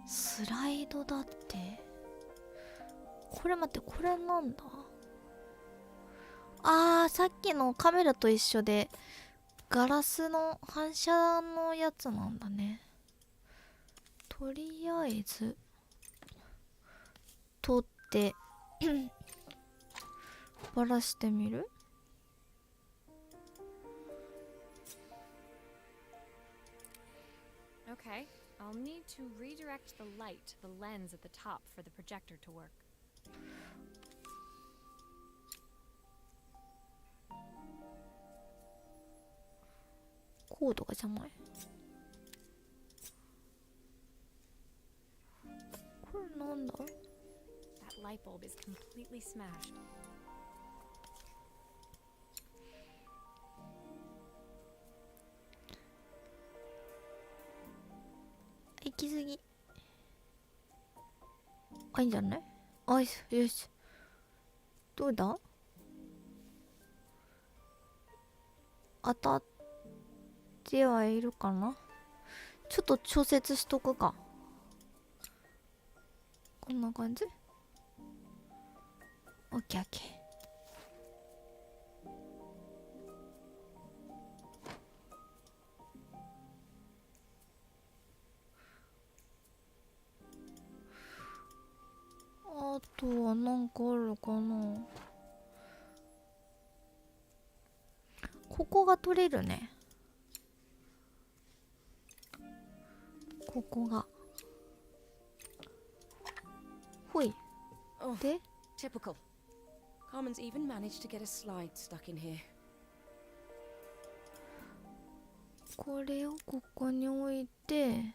A: スライドだって。これ待って、これなんだ。あー、さっきのカメラと一緒でガラスの反射のやつなんだね。とりあえず取ってバラしてみる。
B: Okay, I'll need to redirect the light to the lens at the top for the projector to work. コードがじゃない。これなんだ。 That light bulb is completely smashed.
A: 行き過ぎ。あ、いいんじゃない。あ、よしよし。どうだ。当たってはいるかな。ちょっと調節しとくか。こんな感じ。オッケーオッケー。あとはなんかあるかな。ここが取れるね。ここが。ほい。
F: Oh,
A: で、
F: typical. Carmen's even managed to get a slide stuck in here.
A: これをここに置いて。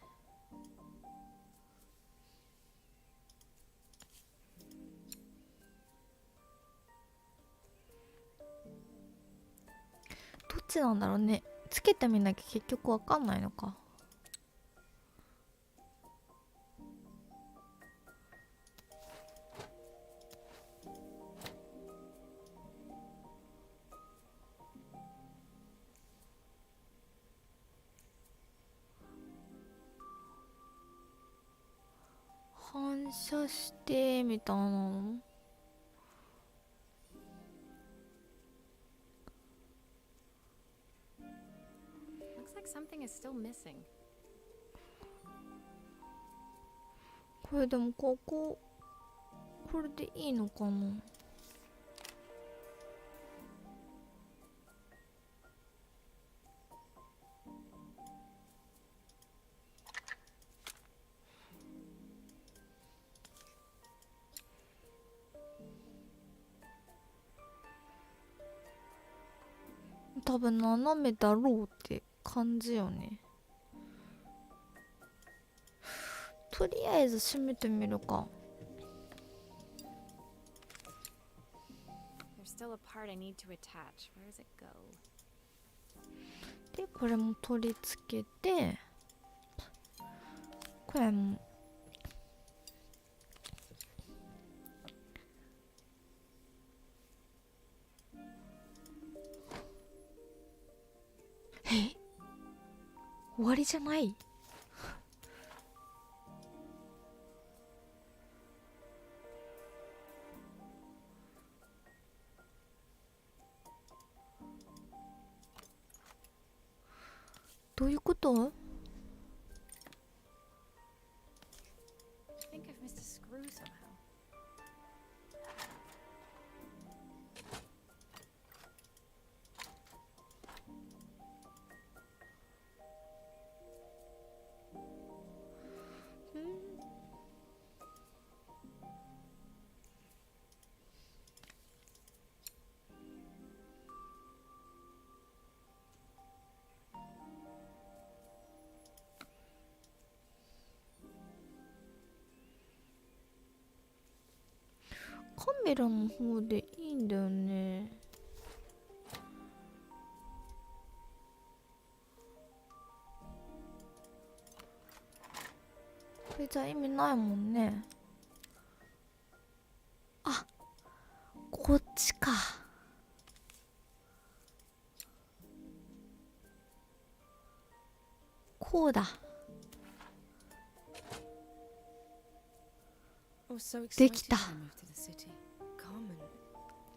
A: どっちなんだろうね。つけてみなきゃ結局わかんないのか。反射してみたいなの。
B: Looks like something is still missing.
A: これでもこれでいいのかな。多分斜めだろうって感じよね。とりあえず閉めてみるか。
B: still a part I need to attach. Where does it go?
A: でこれも取り付けて、これも終わりじゃない？どういうこと？
B: I think I've missed a screw somehow.
A: Hmm. カメラの方でいいんだよね。これじゃ意味ないもんね。あ、こっちか。こうだ。
F: I was so
A: で
F: excited
A: きた。
F: to move to the city. Carmen,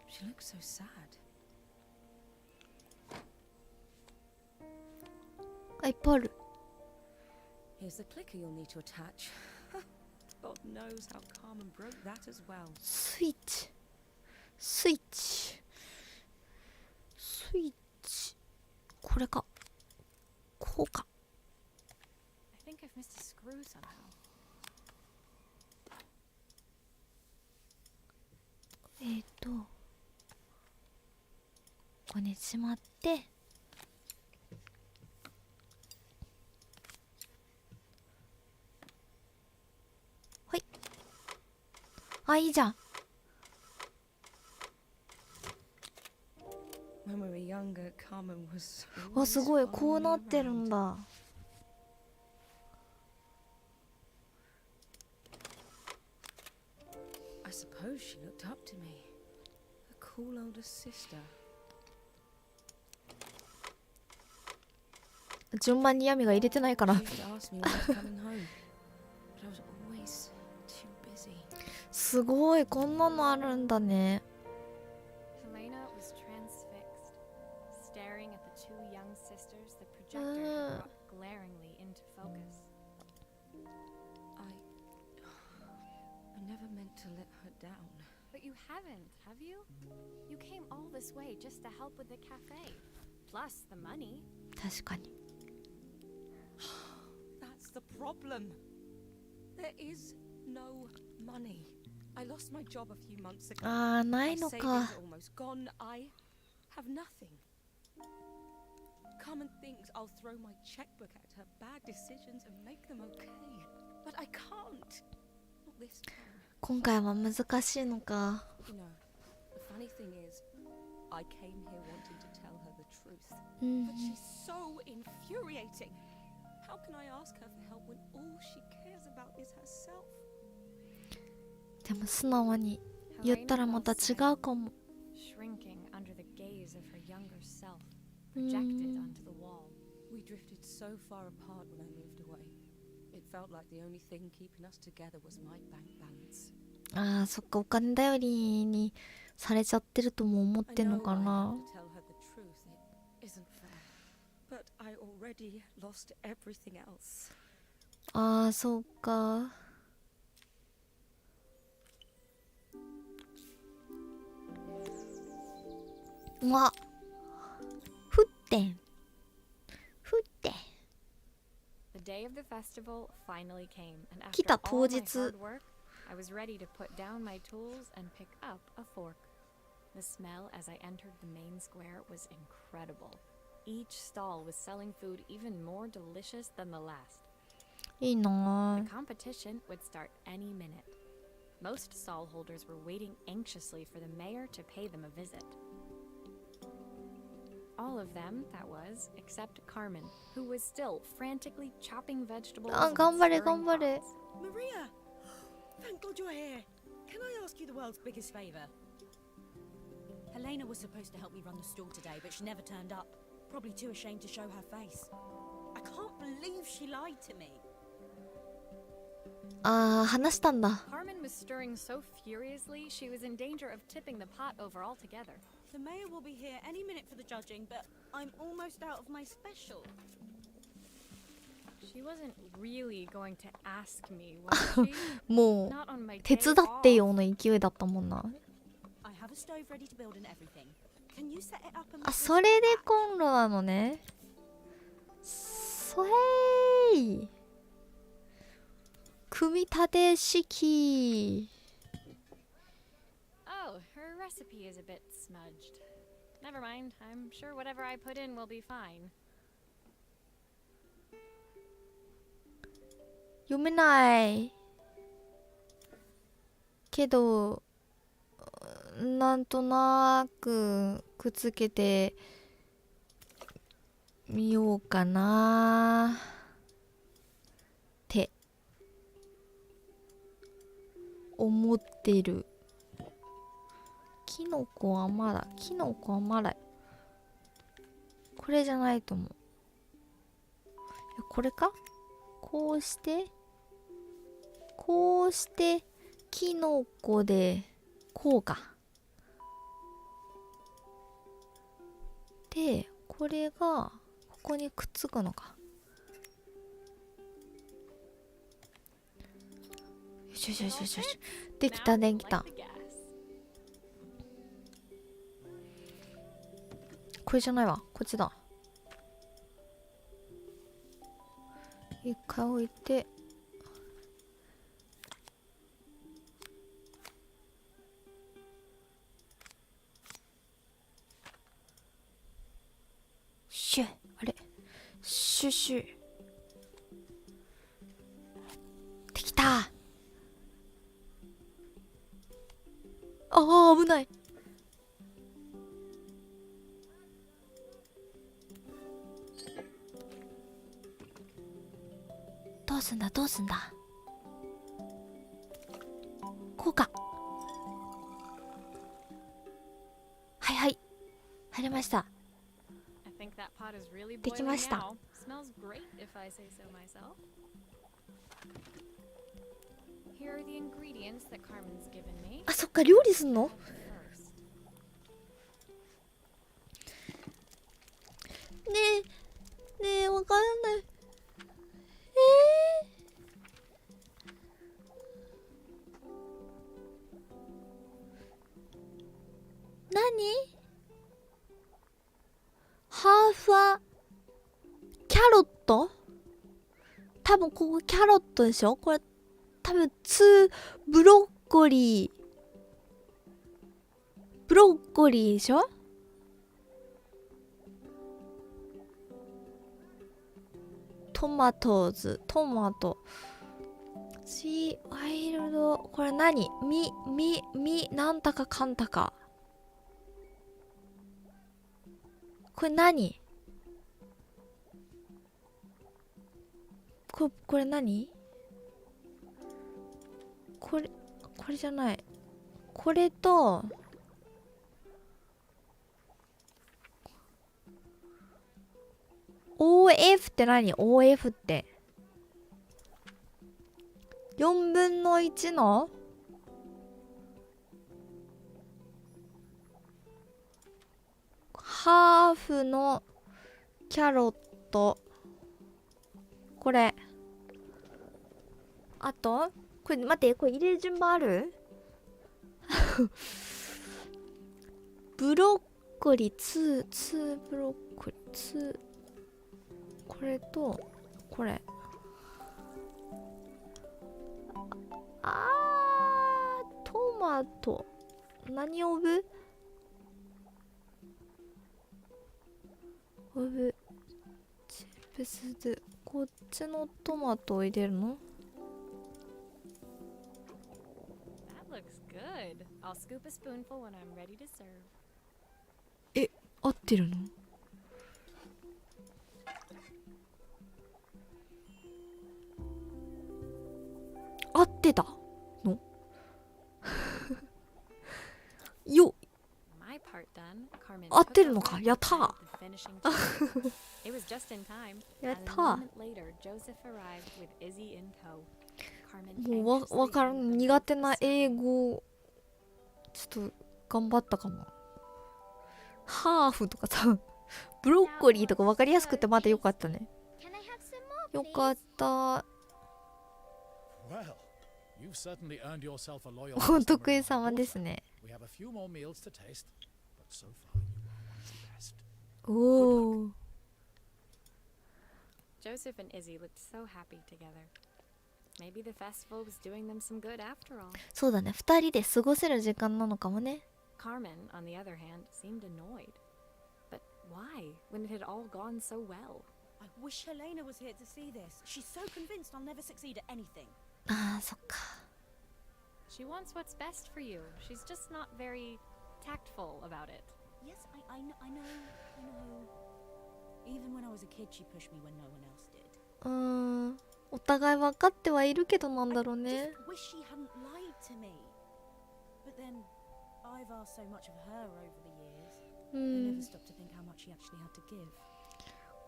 F: she looks so sad.
A: あ、いっぱいある。
F: Here's the clicker you'll need to attach. God knows how Carmen broke that as well.
A: スイッチ。スイッチ。スイッチ。これか。こうか。
B: I think I've missed a screw somehow. ここにしまって、はい。あ、いいじゃん。
F: When we were younger, Carmen was
A: わ、す
F: always
A: ごい、こう
F: following
A: な
F: me
A: ってるん
F: around.
A: だ。
F: I suppose she looked up to me. A cool older sister.
A: 順番にヤミが入れてないから
F: She used to ask me when I was coming home, but I was always too busy.
A: すごい、こんなのあるんだね。
B: Helena was transfixed, staring at the two young sisters the projector had brought glaringly into focus.
F: I never meant to let her down.
B: But you haven't, have you? You came all this way just to help with the cafe. Plus the money.
A: 確かに。
F: That's the problem. There is no money. I lost my job a few months ago.
A: あー、な
F: My
A: いの
F: savings
A: か。
F: are almost gone. I have nothing. Carmen thinks I'll throw my checkbook at her bad decisions and make them okay. But I can't. Not this time.
A: 今回は難しいのか。
F: You know, the funny thing is, I came here wanting to tell her the truth.
A: うん。
F: But she's so infuriating. How can I ask her for help when all she cares about is herself?
A: でも素直に言ったらまた違うかも。
B: Shrinking under the gaze of her younger self,
A: う
B: projected
A: ん。
B: onto the wall.
F: We drifted so far apart when I moved away. It felt like the only thing keeping us together was my bank balance.
A: ああ、そっか、お金頼りにされちゃってるとも思っ
F: I
A: てんの
F: know
A: か
F: I
A: な。
F: have to tell her the truth. It isn't fair. But I already lost everything else.
A: ああ、そうか。うわ、ふってん。ふってん。
B: The day of the festival finally came, and
A: 来
B: after
A: た
B: all
A: 当
B: my
A: 日。
B: hard work, I was ready to put down my tools and pick up a fork. The smell as I entered the main square was incredible. Each stall was selling food even more delicious than the last.
A: いいな
B: The competition would start any minute. Most stall holders were waiting anxiously for the mayor to pay them a visit. All of them, that was, except Carmen, who was still frantically chopping vegetables.
A: あ、頑張れ頑張れ。
E: Maria! Thank God you're here. Can I ask you the world's biggest favor? Helena was supposed to help me run the store today, but she never turned up. Probably too ashamed to show her face. I can't believe she lied to me.
A: あー、話したんだ。
B: Carmen was stirring so furiously she was in danger of tipping the pot over altogether.
E: The mayor will be here any minute for the judging, but I'm almost out of my special.
B: She wasn't really going to ask me, was she?
A: もう
B: Not on my
A: 手
B: day
A: 伝って
B: off.
A: よの勢いだったもんな。
E: I have a stove ready to build and everything. Can you set it up and
A: あ、それでコンロなのね。そへい。組み立て式。
B: Oh, her recipe is a bit smudged. Never mind, I'm sure whatever I put in will be fine.
A: 読めないけど、なんとなくくっつけてみようかなって思ってる。キノコはまだ、キノコはまだ、これじゃないと思う。これか？こうして、こうして、キノコで、こうか。で、これが、ここにくっつくのか。よしよしよしよしよし。できたできた。これじゃないわ。こっちだ。一回置いて。シュッ、あれシュシュ。できた。ああ、危ない。どうすんだどうすんだ。こうか。はいはい、入れました。できました。あ、そっか、料理すんの？ねえねえ、わかんない。何？ハーフはキャロット？多分ここキャロットでしょ？これ多分ブロッコリー。ブロッコリーでしょ？トマトワイルド、これ何？なんたかかんたか。これ何？これ何？これじゃない。これとOF って何？ OF って4分の1のハーフのキャロット。これあとこれ待って、これ入れる順番ある？ブロッコリー2ブロッコリー2。これとこれ。トマト何オブチップスでこっちのトマトを入れるの？
B: Good. I'll scoop a spoonful when I'm ready to serve.
A: え、合ってるの？合ってたの？よっ、
B: My part done. Carmen
A: 合ってる
B: took
A: の
B: over
A: か？
B: and
A: やったー。
B: added the finishing touches. It was just in time.
A: やっ
B: And
A: た
B: a
A: ー。
B: moment later, Joseph arrived with Izzy in tow. Carmen
A: もう
B: anxiously
A: わからん、
B: handed them
A: 苦手
B: both
A: な
B: the
A: 英
B: serving.
A: 語ちょっと頑張ったかも。ハーフとかさ、ブロッコリーとか分かりやすくてまだよかったね。
C: Can I have some more,
A: よ
C: please?
A: かった。
D: Well, you've certainly earned yourself a loyal
A: お
D: customer
A: 得
D: in
A: 意
D: my
A: 様で
D: daughter.
A: すね。
D: We have a few more meals to taste, but so far you are one of the best.
A: おお。
B: Joseph and Izzy looked so happy together. Maybe the festival was doing them some good after all.
A: そうだね、二人で過ごせる時間なのかもね。
B: Carmen, on the other hand, seemed annoyed. But why, when it had all gone so well?
E: I wish Helena was here to see this. She's so convinced I'll never succeed at anything.
A: ああ、そっか。
B: She wants what's best for you. She's just not very tactful about it.
E: Yes, I know. Even when I was a kid, she pushed me when no one else did.
A: うーん、お互い分かってはいるけどなんだろう
E: I
A: ね。
E: just wish she hadn't lied to me. But then, I've asked so much of her over the years.
A: う
E: I
A: ん
E: never、stopped to think how much she actually had to give.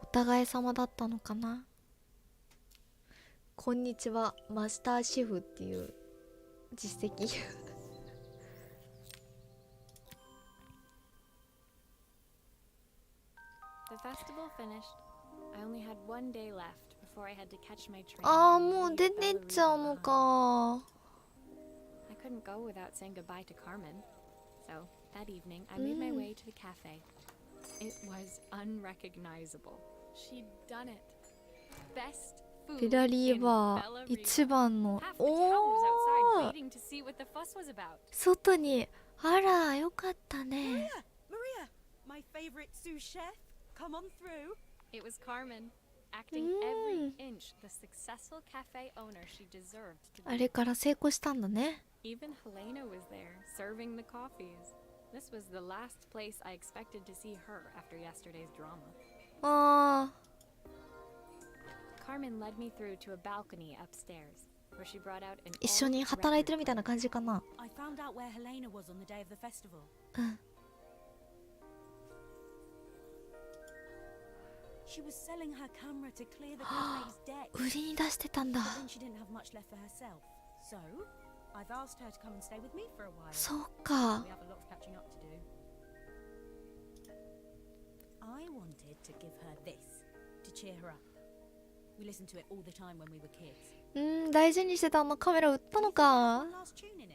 A: お互い様だったのかな。こんにちは、マスターシェフっていう実績。
B: The festival finished. I only had one day left before I had to catch my train.
A: ああ、
B: and
A: もう
B: leave
A: 出てっちゃうの
B: Ballerina behind.
A: か。
B: I couldn't go without saying goodbye to Carmen. So, that evening, I made my way to the cafe. It was unrecognizable. She'd done it. Best
A: フェ
B: food
A: ラリー
B: in
A: バー
B: Ballerina.
A: 一番の。
B: Half the town was
A: お
B: outside
A: お、
B: waiting to see what the fuss was about.
A: 外に。あら、よかったね。
E: Maria, my favorite sous chef. Come on through.
B: It was Carmen, acting every inch the successful cafe owner she deserved to
A: あ
B: be.
A: れから成功したんだね。
B: Even Helena was there, serving the coffees. This was the last place I expected to see her after yesterday's drama.
A: ああ、
B: Carmen led me through to a balcony upstairs, where she brought out an
A: 一緒に
B: old
A: 働いてる
B: record
A: みたいな感じかな。
E: I found out where Helena was on the day of the festival.
A: うん。
E: She was selling her camera to clear the cafe's deck.
A: 売りに出してたんだ。
E: But then she didn't have much left for herself. So, I've asked her to come and stay with me for a while.
A: そうか。
E: We have a lot of catching up to do. I wanted to give her this to cheer her up. We listened to it all the time when we were kids.
A: うん、大事にしてたあのカメラ売ったのか。
E: One last tune in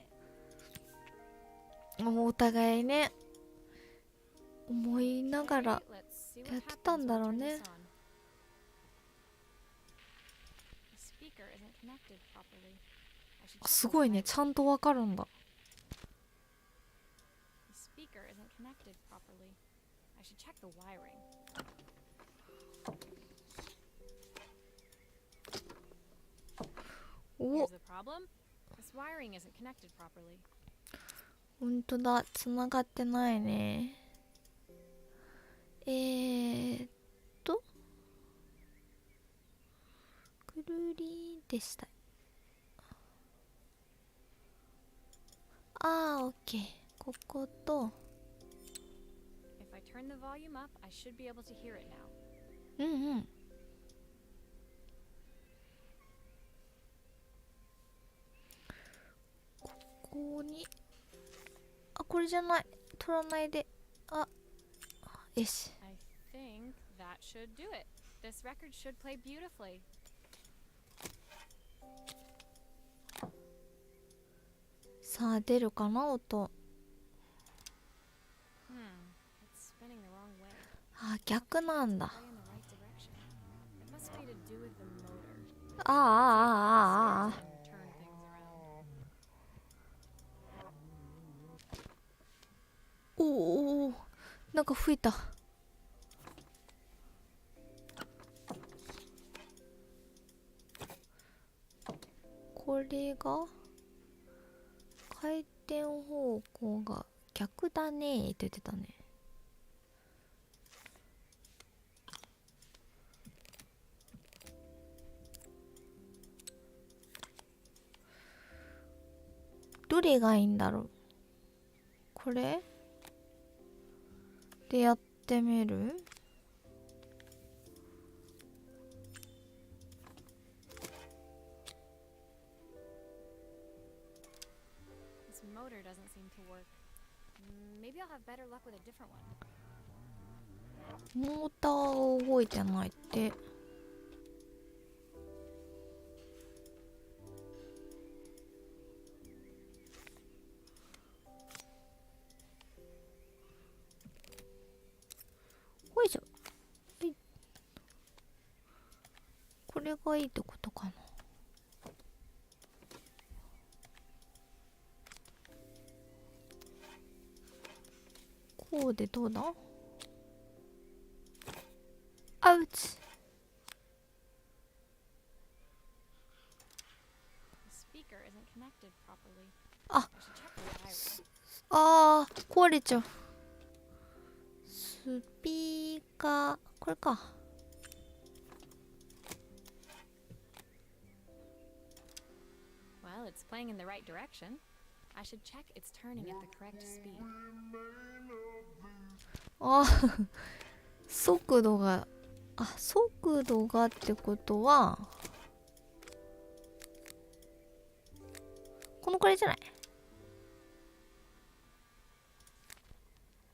E: it.
A: もうお互いね、思いながら。
B: Let's see what
A: やってた
B: happens
A: んだ
B: when
A: ろ
B: I
A: う
B: turn
A: ね。
B: this on. The speaker isn't connected properly. I should check
A: す
B: the
A: ごいね、
B: wiring.
A: ちゃんとわかるんだ。
B: The speaker isn't connected properly. I should check the wiring.
A: お、
B: Here's the problem. This wiring isn't connected properly.
A: ほんとだ、つながってないね。くるりでした。あー、オッケー。ここと、
B: If I turn the volume up, I should be able to hear it now.
A: うんうん。ここに、あ、これじゃない。取らないで。あ、よし。
B: I think that should do it. This record should play beautifully.
A: さあ、出るかな、音。
B: It's spinning the wrong way.
A: あ、逆なんだ。
B: Play in the right direction. It must be to do with the motor.
A: ああ、ああ、ああ、ああ。
B: Turn things around.
A: おおお、なんか吹いた。これが回転方向が逆だねーって言ってたね。どれがいいんだろう。これでやってみる。
B: This motor doesn't seem to work. Maybe I'll have better luck with a different one.
A: モーターが動いてないって。ほいしょ。はい。これがいいってことかな。こうでどうだ？アウチ。あ、壊れちゃう。スピーカー、これか。
B: Well, it's playing in the right direction. I should check it's turning at the correct speed.
A: 速度が、速度がってことはこのくらいじゃない？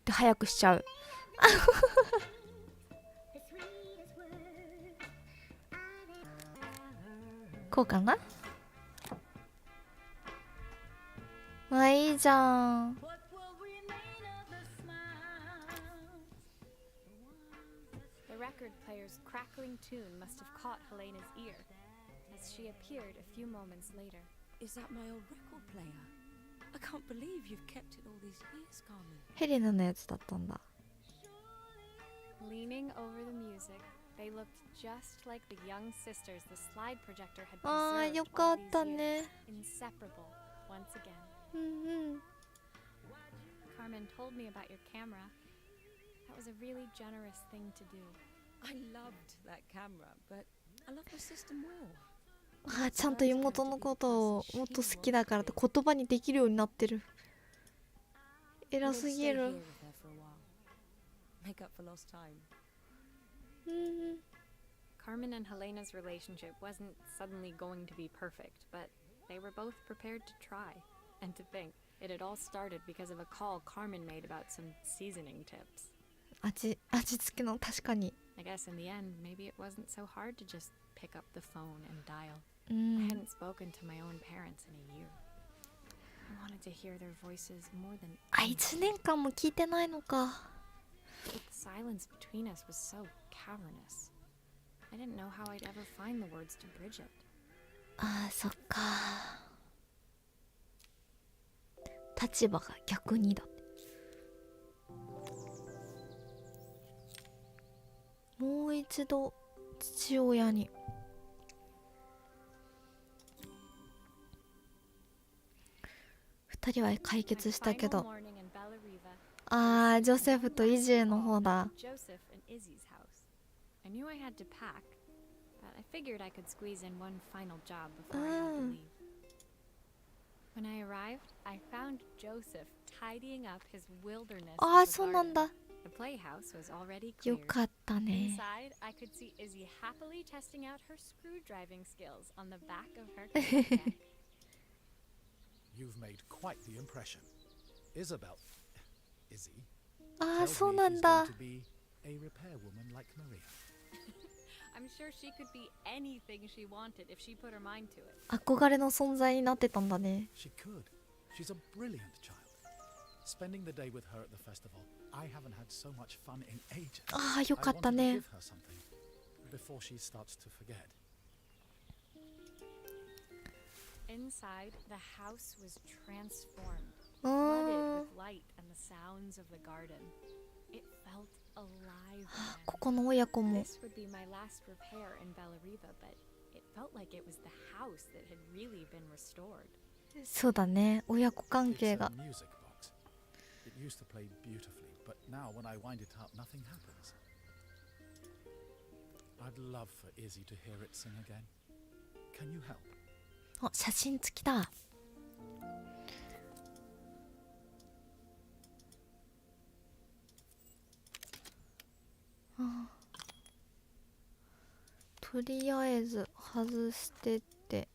A: で早くしちゃう。こうかな？いいじゃん。
B: The record player's crackling tune must have caught Helena's ear as she appeared a few moments later.
F: Is that my old record player? I can't believe you've kept it all these years, Carmen.
A: ヘレナのやつだったんだ。
B: Leaning over the music, they looked just like the young sisters the slide projector had
A: よ
B: preserved
A: か
B: all
A: った
B: these
A: ね。
B: years, inseparable once again.
A: うんうん。
B: Carmen told me about your camera. That was a really generous thing to do.
F: I loved that camera, but I love the system more.
A: ちゃんと妹のことをもっと好きだからって言葉にできるようになってる。偉すぎる。
F: Make up for lost time.
B: Carmen and Helena's relationship wasn't suddenly going to be perfect, but they were both prepared to try. And to think, it had all started because of a call Carmen made about some seasoning tips.
A: 味付けの確かに。
B: I guess in the end, maybe it wasn't so hard to just pick up the phone and dial. I hadn't spoken to my own parents in a year. I wanted to hear their voices more than
A: 1年間も聞いてないのか。
B: the silence between us was so cavernous. I didn't know how I'd ever find the words to bridge it.
A: そっか。立場が逆にだって。もう一度父親に。2人は解決したけど。ジョセフとイジェの方だ。
B: I knew I had to pack, but I figured I could squeeze in one final job before I had to leave. When I arrived, I found Joseph tidying up his wilderness.
A: そうなんだ。
B: The playhouse was already
A: よ
B: cleared.
A: かったね。
B: Inside, I could see Izzy happily testing out her screw driving skills on the back of her deck.
D: You've made quite the impression. Isabel, Izzy,
A: そう
D: tells
A: な
D: me
A: ん
D: she's
A: だ。
D: going to be a repair woman like Maria.
B: I'm sure she could be anything she wanted if she put her mind to it.
A: 憧れの存在になってたんだね。
D: She could. She's a brilliant child. Spending the day with her at the festival, I haven't had so much fun in ages.
A: よかった
D: I wanted to
A: ね。
D: give her something before she starts to forget.
B: Inside, the house was transformed, flooded with light and the sounds of the garden. It felt alive.
A: ここの親子も。
B: This would be my last repair in Bellariva, but it felt like it was the house that had really been restored.
A: そうだね、親子関係
D: It's
A: が
D: a music box. It used to play beautifully, but now when I wind it up, nothing happens. I'd love for Izzy to hear it sing again. Can you help?
A: あ、写真付きだ。あ、とりあえず外してって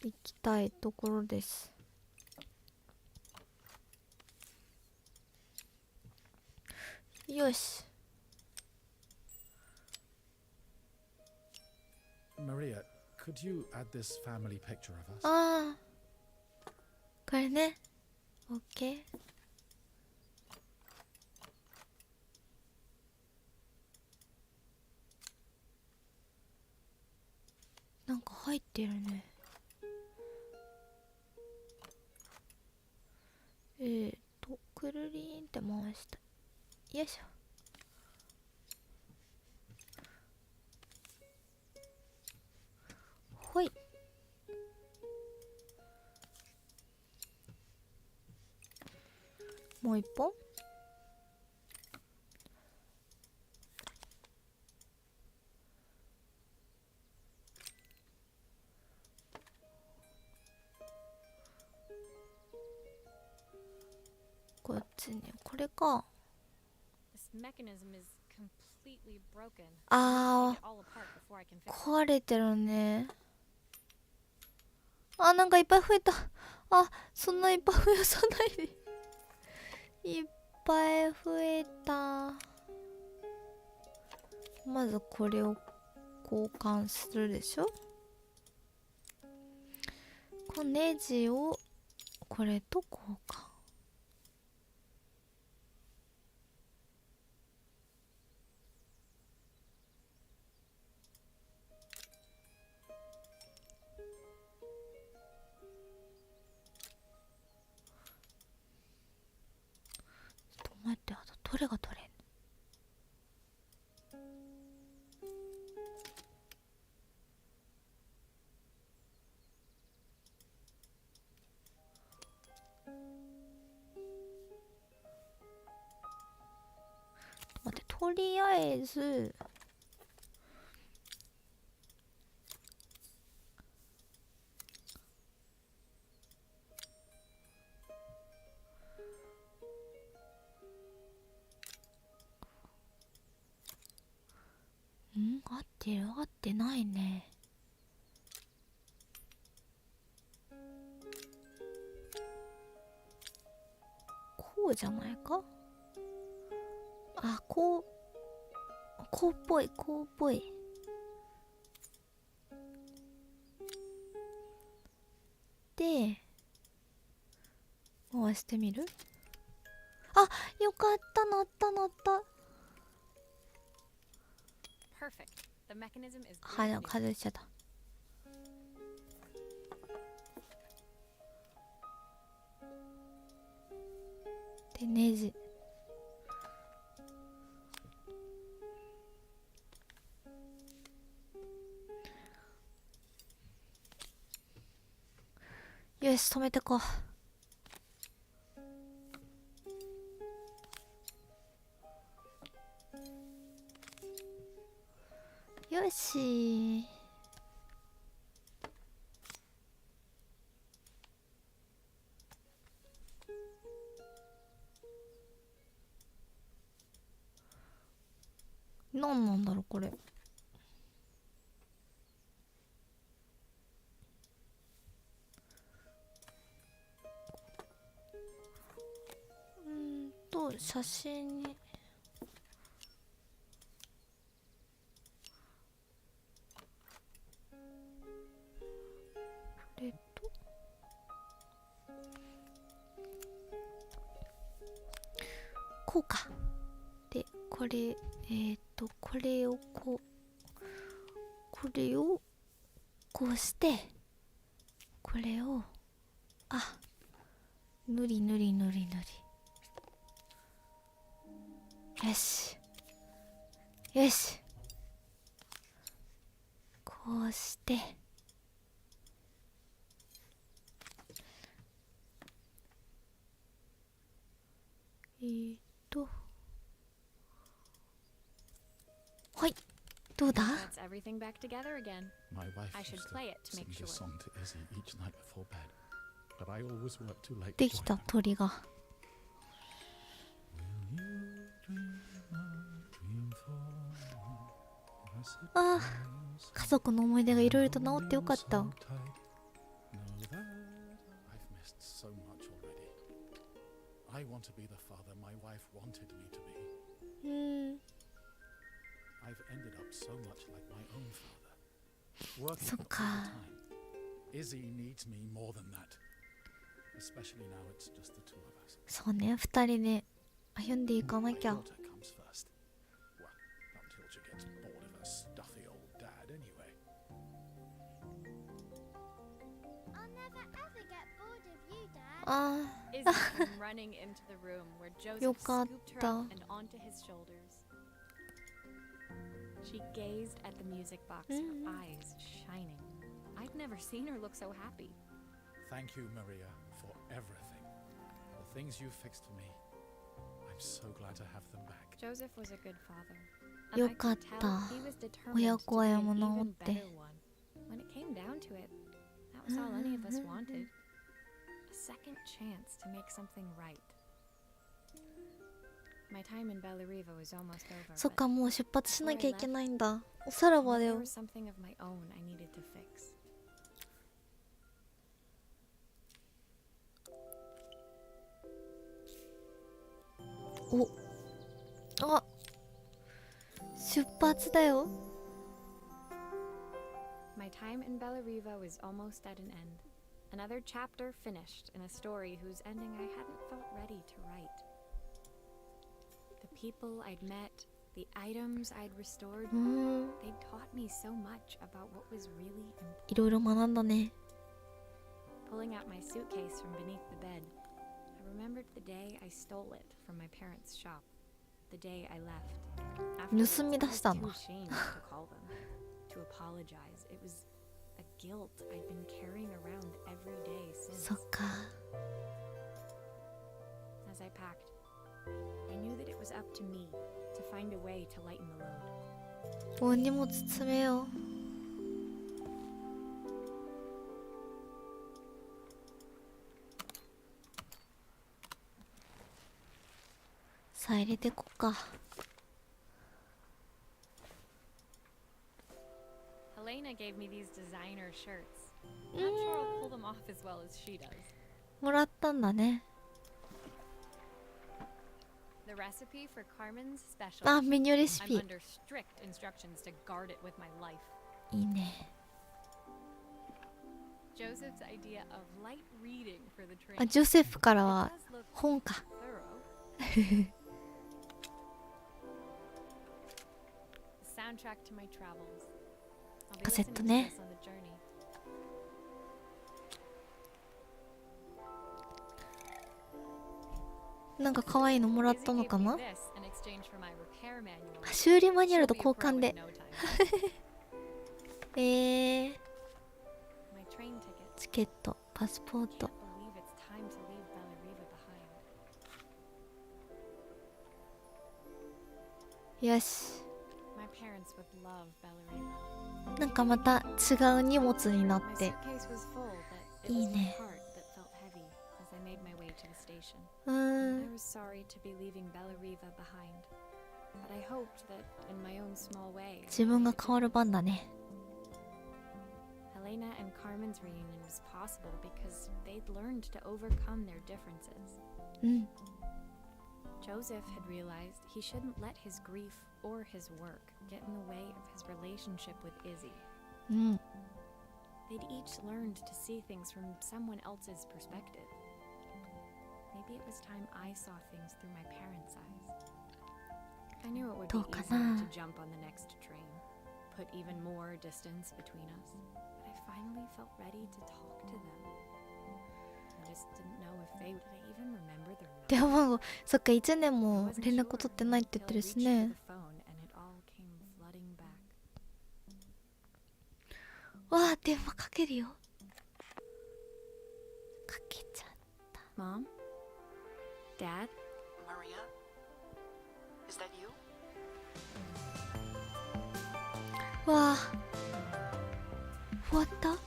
A: いきたいところです。よし。
D: Maria, could you add this family picture of us?
A: ああ、これね。オッケー。なんか入ってるね。くるりんって回した。よいしょ。ほい。もう一本。こっちにこれか。あー、壊れてるね。あ、なんかいっぱい増えた。あ、そんないっぱい増やさないで。いっぱい増えた。まずこれを交換するでしょ。このネジをこれと交換。待って、あとどれが取れんの。待って、とりあえず合ってる合ってないね。こうじゃないか。あ、こうっぽい、こうっぽい。で回してみる。あ、よかった、なったなった。はい、外しちゃった。で、ネジ。よし、止めてこう。よし。何なんだろうこれ。写真にこれとこうか。でこれこれをこれをこうしてこれをぬりぬりぬりぬり。よしよし、こうしてとはい、どうだ？
B: That's everything back together again.
D: My wife
B: I should
D: used to
B: play it to
D: sing
B: make
D: this
B: sure.
D: song to Izzy each night before bed, but I always worked too late
A: で
D: to
A: き
D: join
A: た
D: them.
A: 鳥が。
D: Will you dream a dream for us?
A: ああ、家族の思い出がいろいろと治ってよかった。
D: Know that I've missed so much already. I want to be the father my wife wanted me to be.
A: うん。
D: I've ended up so much like my own father. Working all the
A: そっか。
D: time. Izzy needs me more than that. Especially now it's just the two of us.
A: そうね、二人で歩んでいかな
D: My
A: きゃ。
D: daughter comes first. Well, until she gets bored of her stuffy old dad anyway.
C: I'll never ever get bored of you, Dad.
A: あ
B: Izzy came running into the room where Joseph
A: よかっ
B: scooped her
A: た。
B: up and onto his shoulders. She gazed at the music box, her eyes shining. I'd never seen her look so happy.
D: Thank you, Maria, for everything. The things you fixed for me. I'm so glad to have them back.
B: Joseph was a good father.
A: よ
B: And I
A: かっ
B: could
A: た。
B: tell he was determined
A: 親
B: to
A: 子
B: be
A: 愛
B: an
A: も治
B: even
A: って。
B: better one. When it came down to it, that was all any of us wanted. A second chance to make something right. My time in Bellariva was almost over.
A: そっ
B: but
A: か、もう出発しなきゃいけないんだ。おさらばだ
B: there
A: よ。
B: was something of my own I needed to fix.
A: お、あ、出発だよ。
B: My time in Bellariva was almost at an end. Another chapter finished in a story whose ending I hadn't felt ready to write. The people I'd met, the items I'd restored,
A: うーん、
B: they'd taught me so much about what was really
A: いろいろ学んだね。
B: important. Pulling out my suitcase from beneath the bed, I remembered the day I stole it from my parents' shop. The day I left.
A: 盗み出したんだ。
B: Too ashamed to call them, to apologize. It was a guilt I'd been carrying around every day since.
A: そっか。
B: As I packed, I knew that it was up to me to find a way to lighten the load.
A: お荷物詰めよう。さあ入れてこっか。
B: Helena gave me these designer shirts. Not sure I'll pull them off as well as she does.
A: もらったんだね。
B: The recipe for Carmen's special.
A: あ、メニューレシ
B: I'm
A: ピ。
B: under strict instructions to guard it with my life.
A: いいね。
B: Joseph's idea of light reading for the train.
A: あ、ジョセフから
B: It
A: は
B: does look
A: 本か。
B: thorough. The soundtrack to my travels. I'll be
A: カセット
B: listening to
A: ね。
B: this on the journey.
A: なんか可愛いのもらったのか
B: Izzy
A: な
B: gave me this in exchange for my repair manual.
A: 修理マニュアルと
B: She'll be
A: 交
B: a pro
A: 換
B: in
A: で。
B: no time.
A: My
B: train ticket.
A: チケット、パスポート。
B: Can't believe it's time to leave Bellariva behind.
A: よし。
B: My parents would love Bellariva.
A: なんかまた違う荷物になっ
B: My
A: て。
B: suitcase was full, but it
A: いい
B: was my
A: ね。
B: heart that felt heavy as I made my way to the station.
A: うー
B: I
A: ん。
B: was sorry to be leaving Bellariva behind, but I hoped that in my own small way.
A: 自分が変わる番だね。
B: Helena and Carmen's reunion was possible because they'd learned to overcome their differences.
A: うん。
B: Joseph had realized he shouldn't let his grief or his work get in the way of his relationship with Izzy.
A: うん。
B: They'd each learned to see things from someone else's perspective. Maybe it was time I saw things through my parents' eyes. I knew it would be
A: どうか
B: easier
A: な。
B: to jump on the next train, put even more distance between us, but I finally felt ready to talk to them. I just didn't know if they would even remember their
A: 電話番号、そっか、1年
B: I
A: も
B: wasn't
A: 連
B: sure
A: 絡取ってないって言って
B: until
A: る
B: I
A: し
B: reached for
A: ね
B: the。phone and it all came flooding back.
A: わあ、電話かけるよ。かけちゃった。
B: Mom? Dad?
G: Maria? Is that you?
A: わあ、終わった？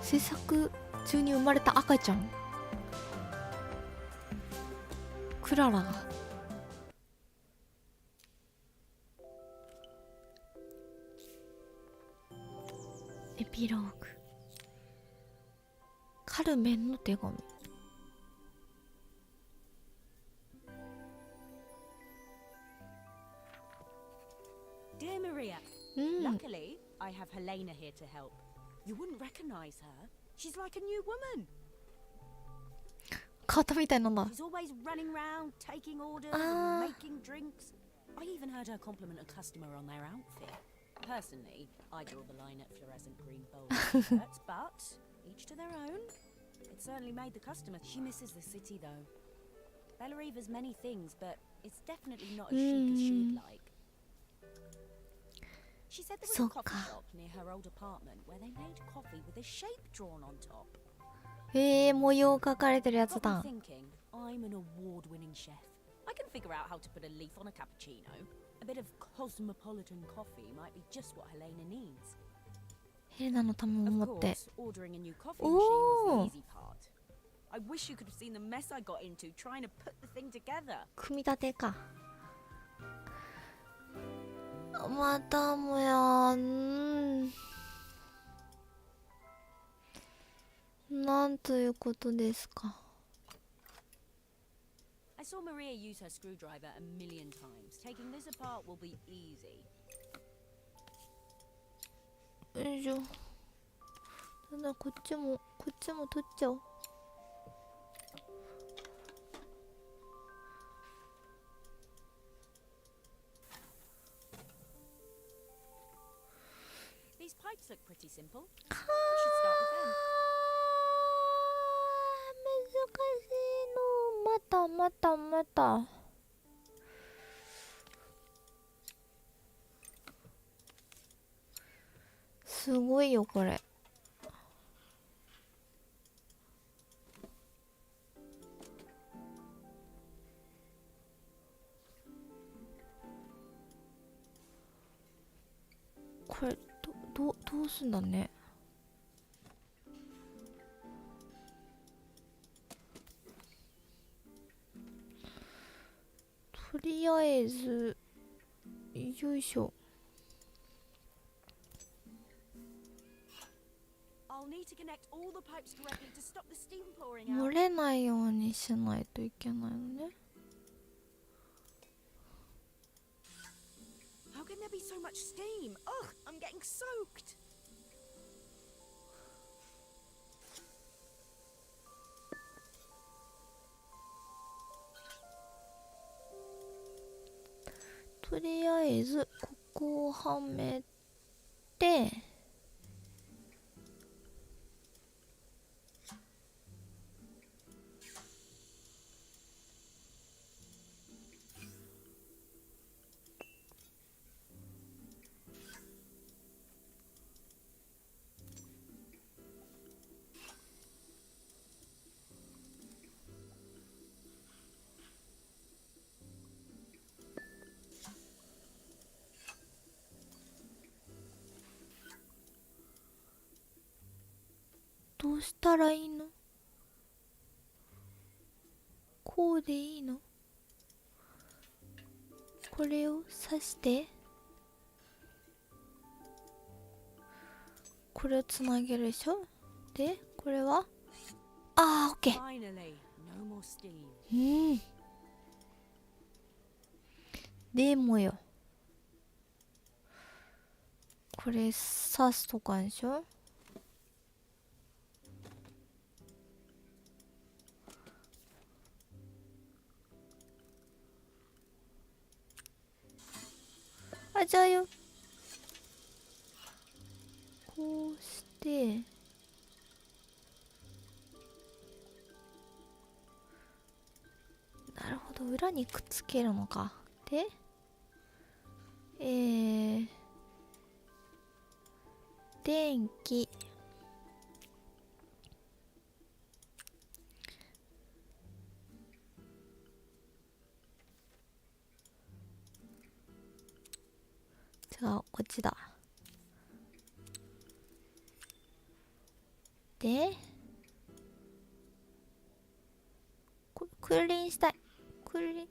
A: 制作中に生まれた赤ちゃんクララがエピローグカルメンの手紙。
E: Dear Maria,
A: うん
E: luckily I have Helena here to help. You wouldn't recognize her. She's like a new woman.
A: 変わったみたいなんだ。
E: She's always running around, taking orders
A: Ah.
E: and making drinks. I even heard her compliment a customer on their outfit. Personally, I draw the line at fluorescent green bowler shirts, but each to their own. It certainly made the customer. She misses the city though. Bella Eva's many things, but it's definitely not as chic as she'd like. She said there was a coffee shop near her old apartment where they made coffee with a shape drawn on top.
A: 模様描かれてるやつ
E: Got
A: だ。
E: me thinking, I'm an award-winning chef. I can figure out how to put a leaf on a cappuccino. A bit of cosmopolitan coffee might be just what Helena needs.
A: ヘレナのためを
E: Of
A: 思って。
E: course, ordering a new coffee machine was the easy part. I wish you could have seen the mess I got into trying to put the thing together.
A: 組み立てか。またもやなんということですか。
E: I saw Maria use her screwdriver a million times. Taking this apart will be easy.
A: よいしょ。なんだこっちも取っちゃおう。
E: These pipes look pretty simple. I should start with them.
A: 難しいの。また。すごいよこれ。これどうすんだね。とりあえずよいしょ。
E: I'll need to connect all the pipes correctly to stop the steam pouring
A: 漏
E: out.
A: れないようにしないといけないのね。
E: How can there be so much steam? Ugh, I'm getting soaked.
A: とりあえずここをはめてどうしたらいいの？こうでいいの？これを刺してこれをつなげるでしょ。でこれはオッケー。
E: Finally, no more steam.
A: でもよこれ刺すとかでしょ。じゃあよこうしてなるほど裏にくっつけるのか。で電気違う、こっちだ。でクリーンしたい。クリーン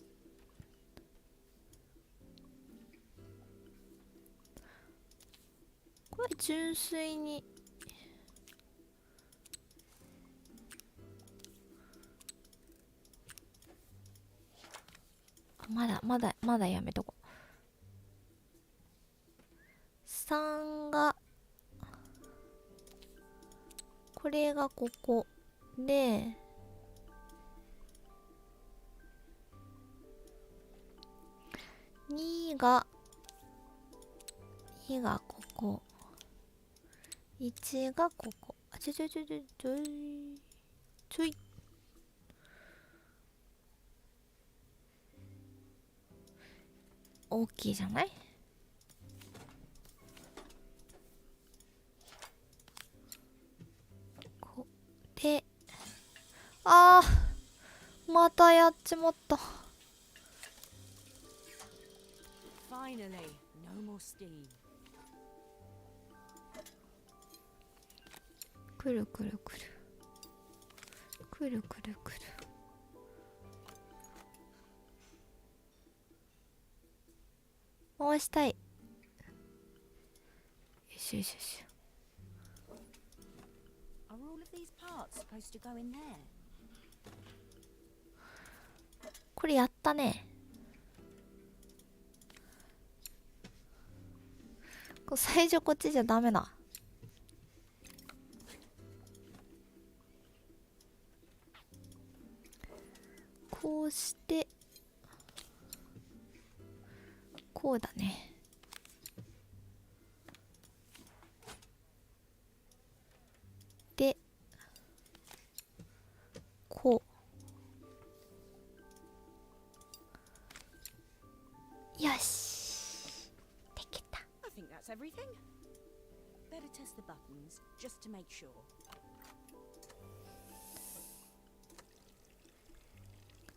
A: これ純粋にまだやめとこう。3がこれがここで2がここ、1がここ。あ、ちょい大きいじゃない？こうで、あーまたやっちまった。
E: Finally, no more steam.
A: くるくるくるくるくるくる。回したい。よしよしよし。
F: Are all of these parts supposed to go in there?
A: これやったね。最初こっちじゃダメな。こうしてこうだね。でこう。よし、できた。
F: I think that's everything. Better test the buttons just to make sure.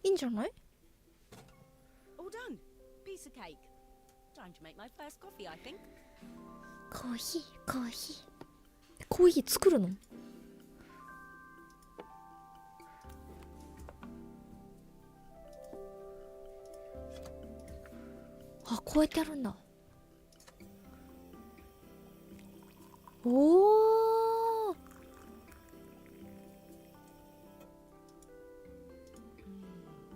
A: いいんじゃない？
F: All done. Piece of cake. Time to make my first coffee, I think.
A: コーヒー作るの？あ、こうやってやるんだ。おー。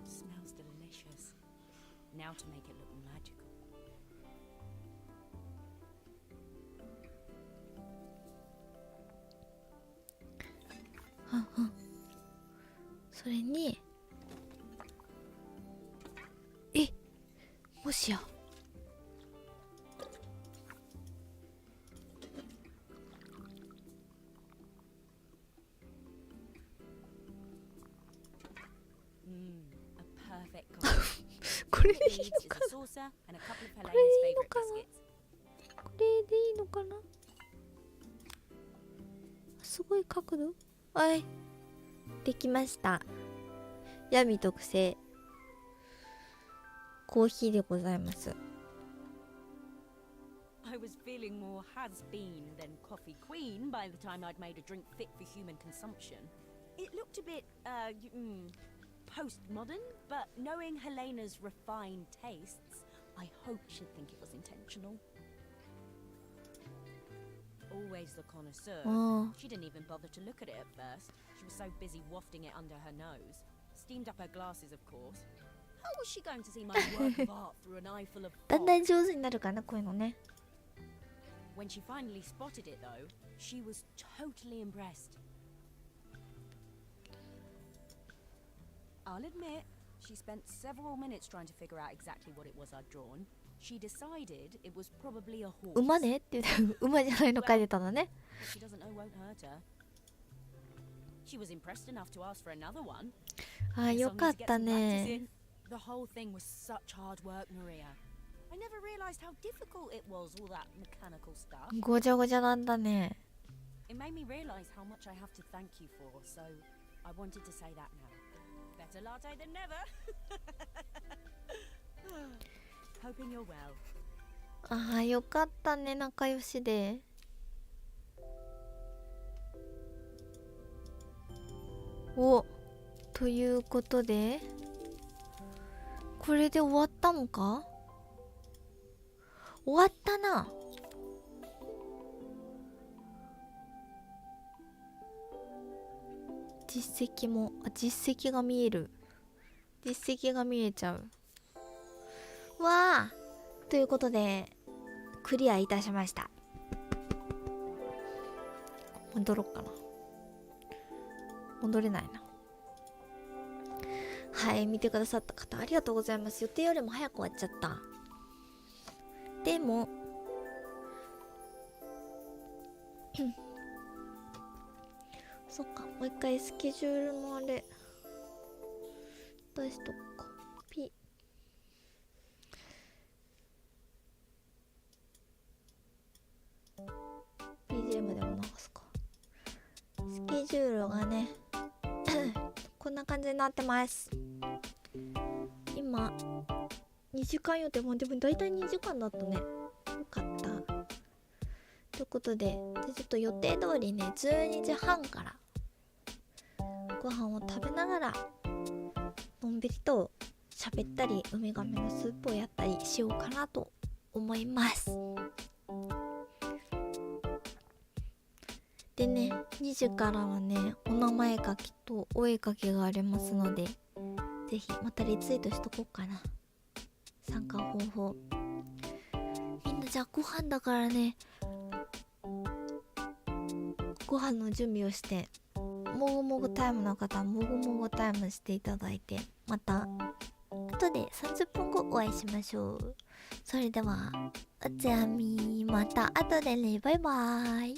F: Smells delicious. Now to make it look magical.
A: それにもしや
F: A perfect coffee.
A: これで
F: All
A: い
F: it
A: い
F: needs
A: の
F: is
A: か
F: a
A: な？
F: saucer and a couple of
A: これ
F: Helena's
A: でいいの
F: favorite
A: かな？
F: biscuits.
A: これでいいのかな？すごい角度。はい、できました。闇特製コーヒーでございます。
F: I was feeling more has-been than coffee queen by the time I'd made a drink fit for human consumption. It looked a bit, postmodern, but knowing Helena's refined tastes, I hope she'd think it was intentional. Always the connoisseur.
A: あ
F: She didn't even bother to look at it at first. She was so busy wafting it under her nose. Steamed up her glasses, of course. How was she going to see my work of art through an eye full of
A: だんだ
F: fog?
A: ん上手になるかな、こういうのね。
F: When she finally spotted it, though, she was totally impressed. I'll admit, she spent several minutes trying to figure out exactly what it was I'd drawn. She decided it was probably a horse.
A: 馬ねって言って馬じゃないの書いてたのね。
F: What she doesn't know won't hurt her. She was impressed enough to ask for another one.
A: あ、よかった
F: Guess I'll need to get some practice
A: ね。
F: in. The whole thing was such hard work, Maria. I never realized how difficult it was, all that mechanical stuff.
A: ごちゃごちゃなんだね。
F: It made me realize how much I have to thank you for, so I wanted to say that now. Better latte than never. Hoping you're well.
A: ああ、よかったね、仲良しで。お、ということでこれで終わったのか。終わったな。実績も、実績が見える。実績が見えちゃう。わあ、ということでクリアいたしました。戻ろっかな。戻れないな。はい、見てくださった方ありがとうございます。予定よりも早く終わっちゃった。でもそっか、もう一回スケジュールのあれ出しとくか。BGM でも流すか。スケジュールがねこんな感じになってます。今2時間予定も、でも大体2時間だったね。よかった。ということで、ちょっと予定通りね12時半からご飯を食べながらのんびりと喋ったり、ウミガメのスープをやったりしようかなと思います。でね、2時からはねお名前書きとお絵かきがありますので、ぜひまたリツイートしとこうかな、参加方法。みんなじゃあご飯だからね、ご飯の準備をして、もぐもぐタイムの方はもぐもぐタイムしていただいて、また後で30分後お会いしましょう。それではおつやみ、また後でね、バイバイ。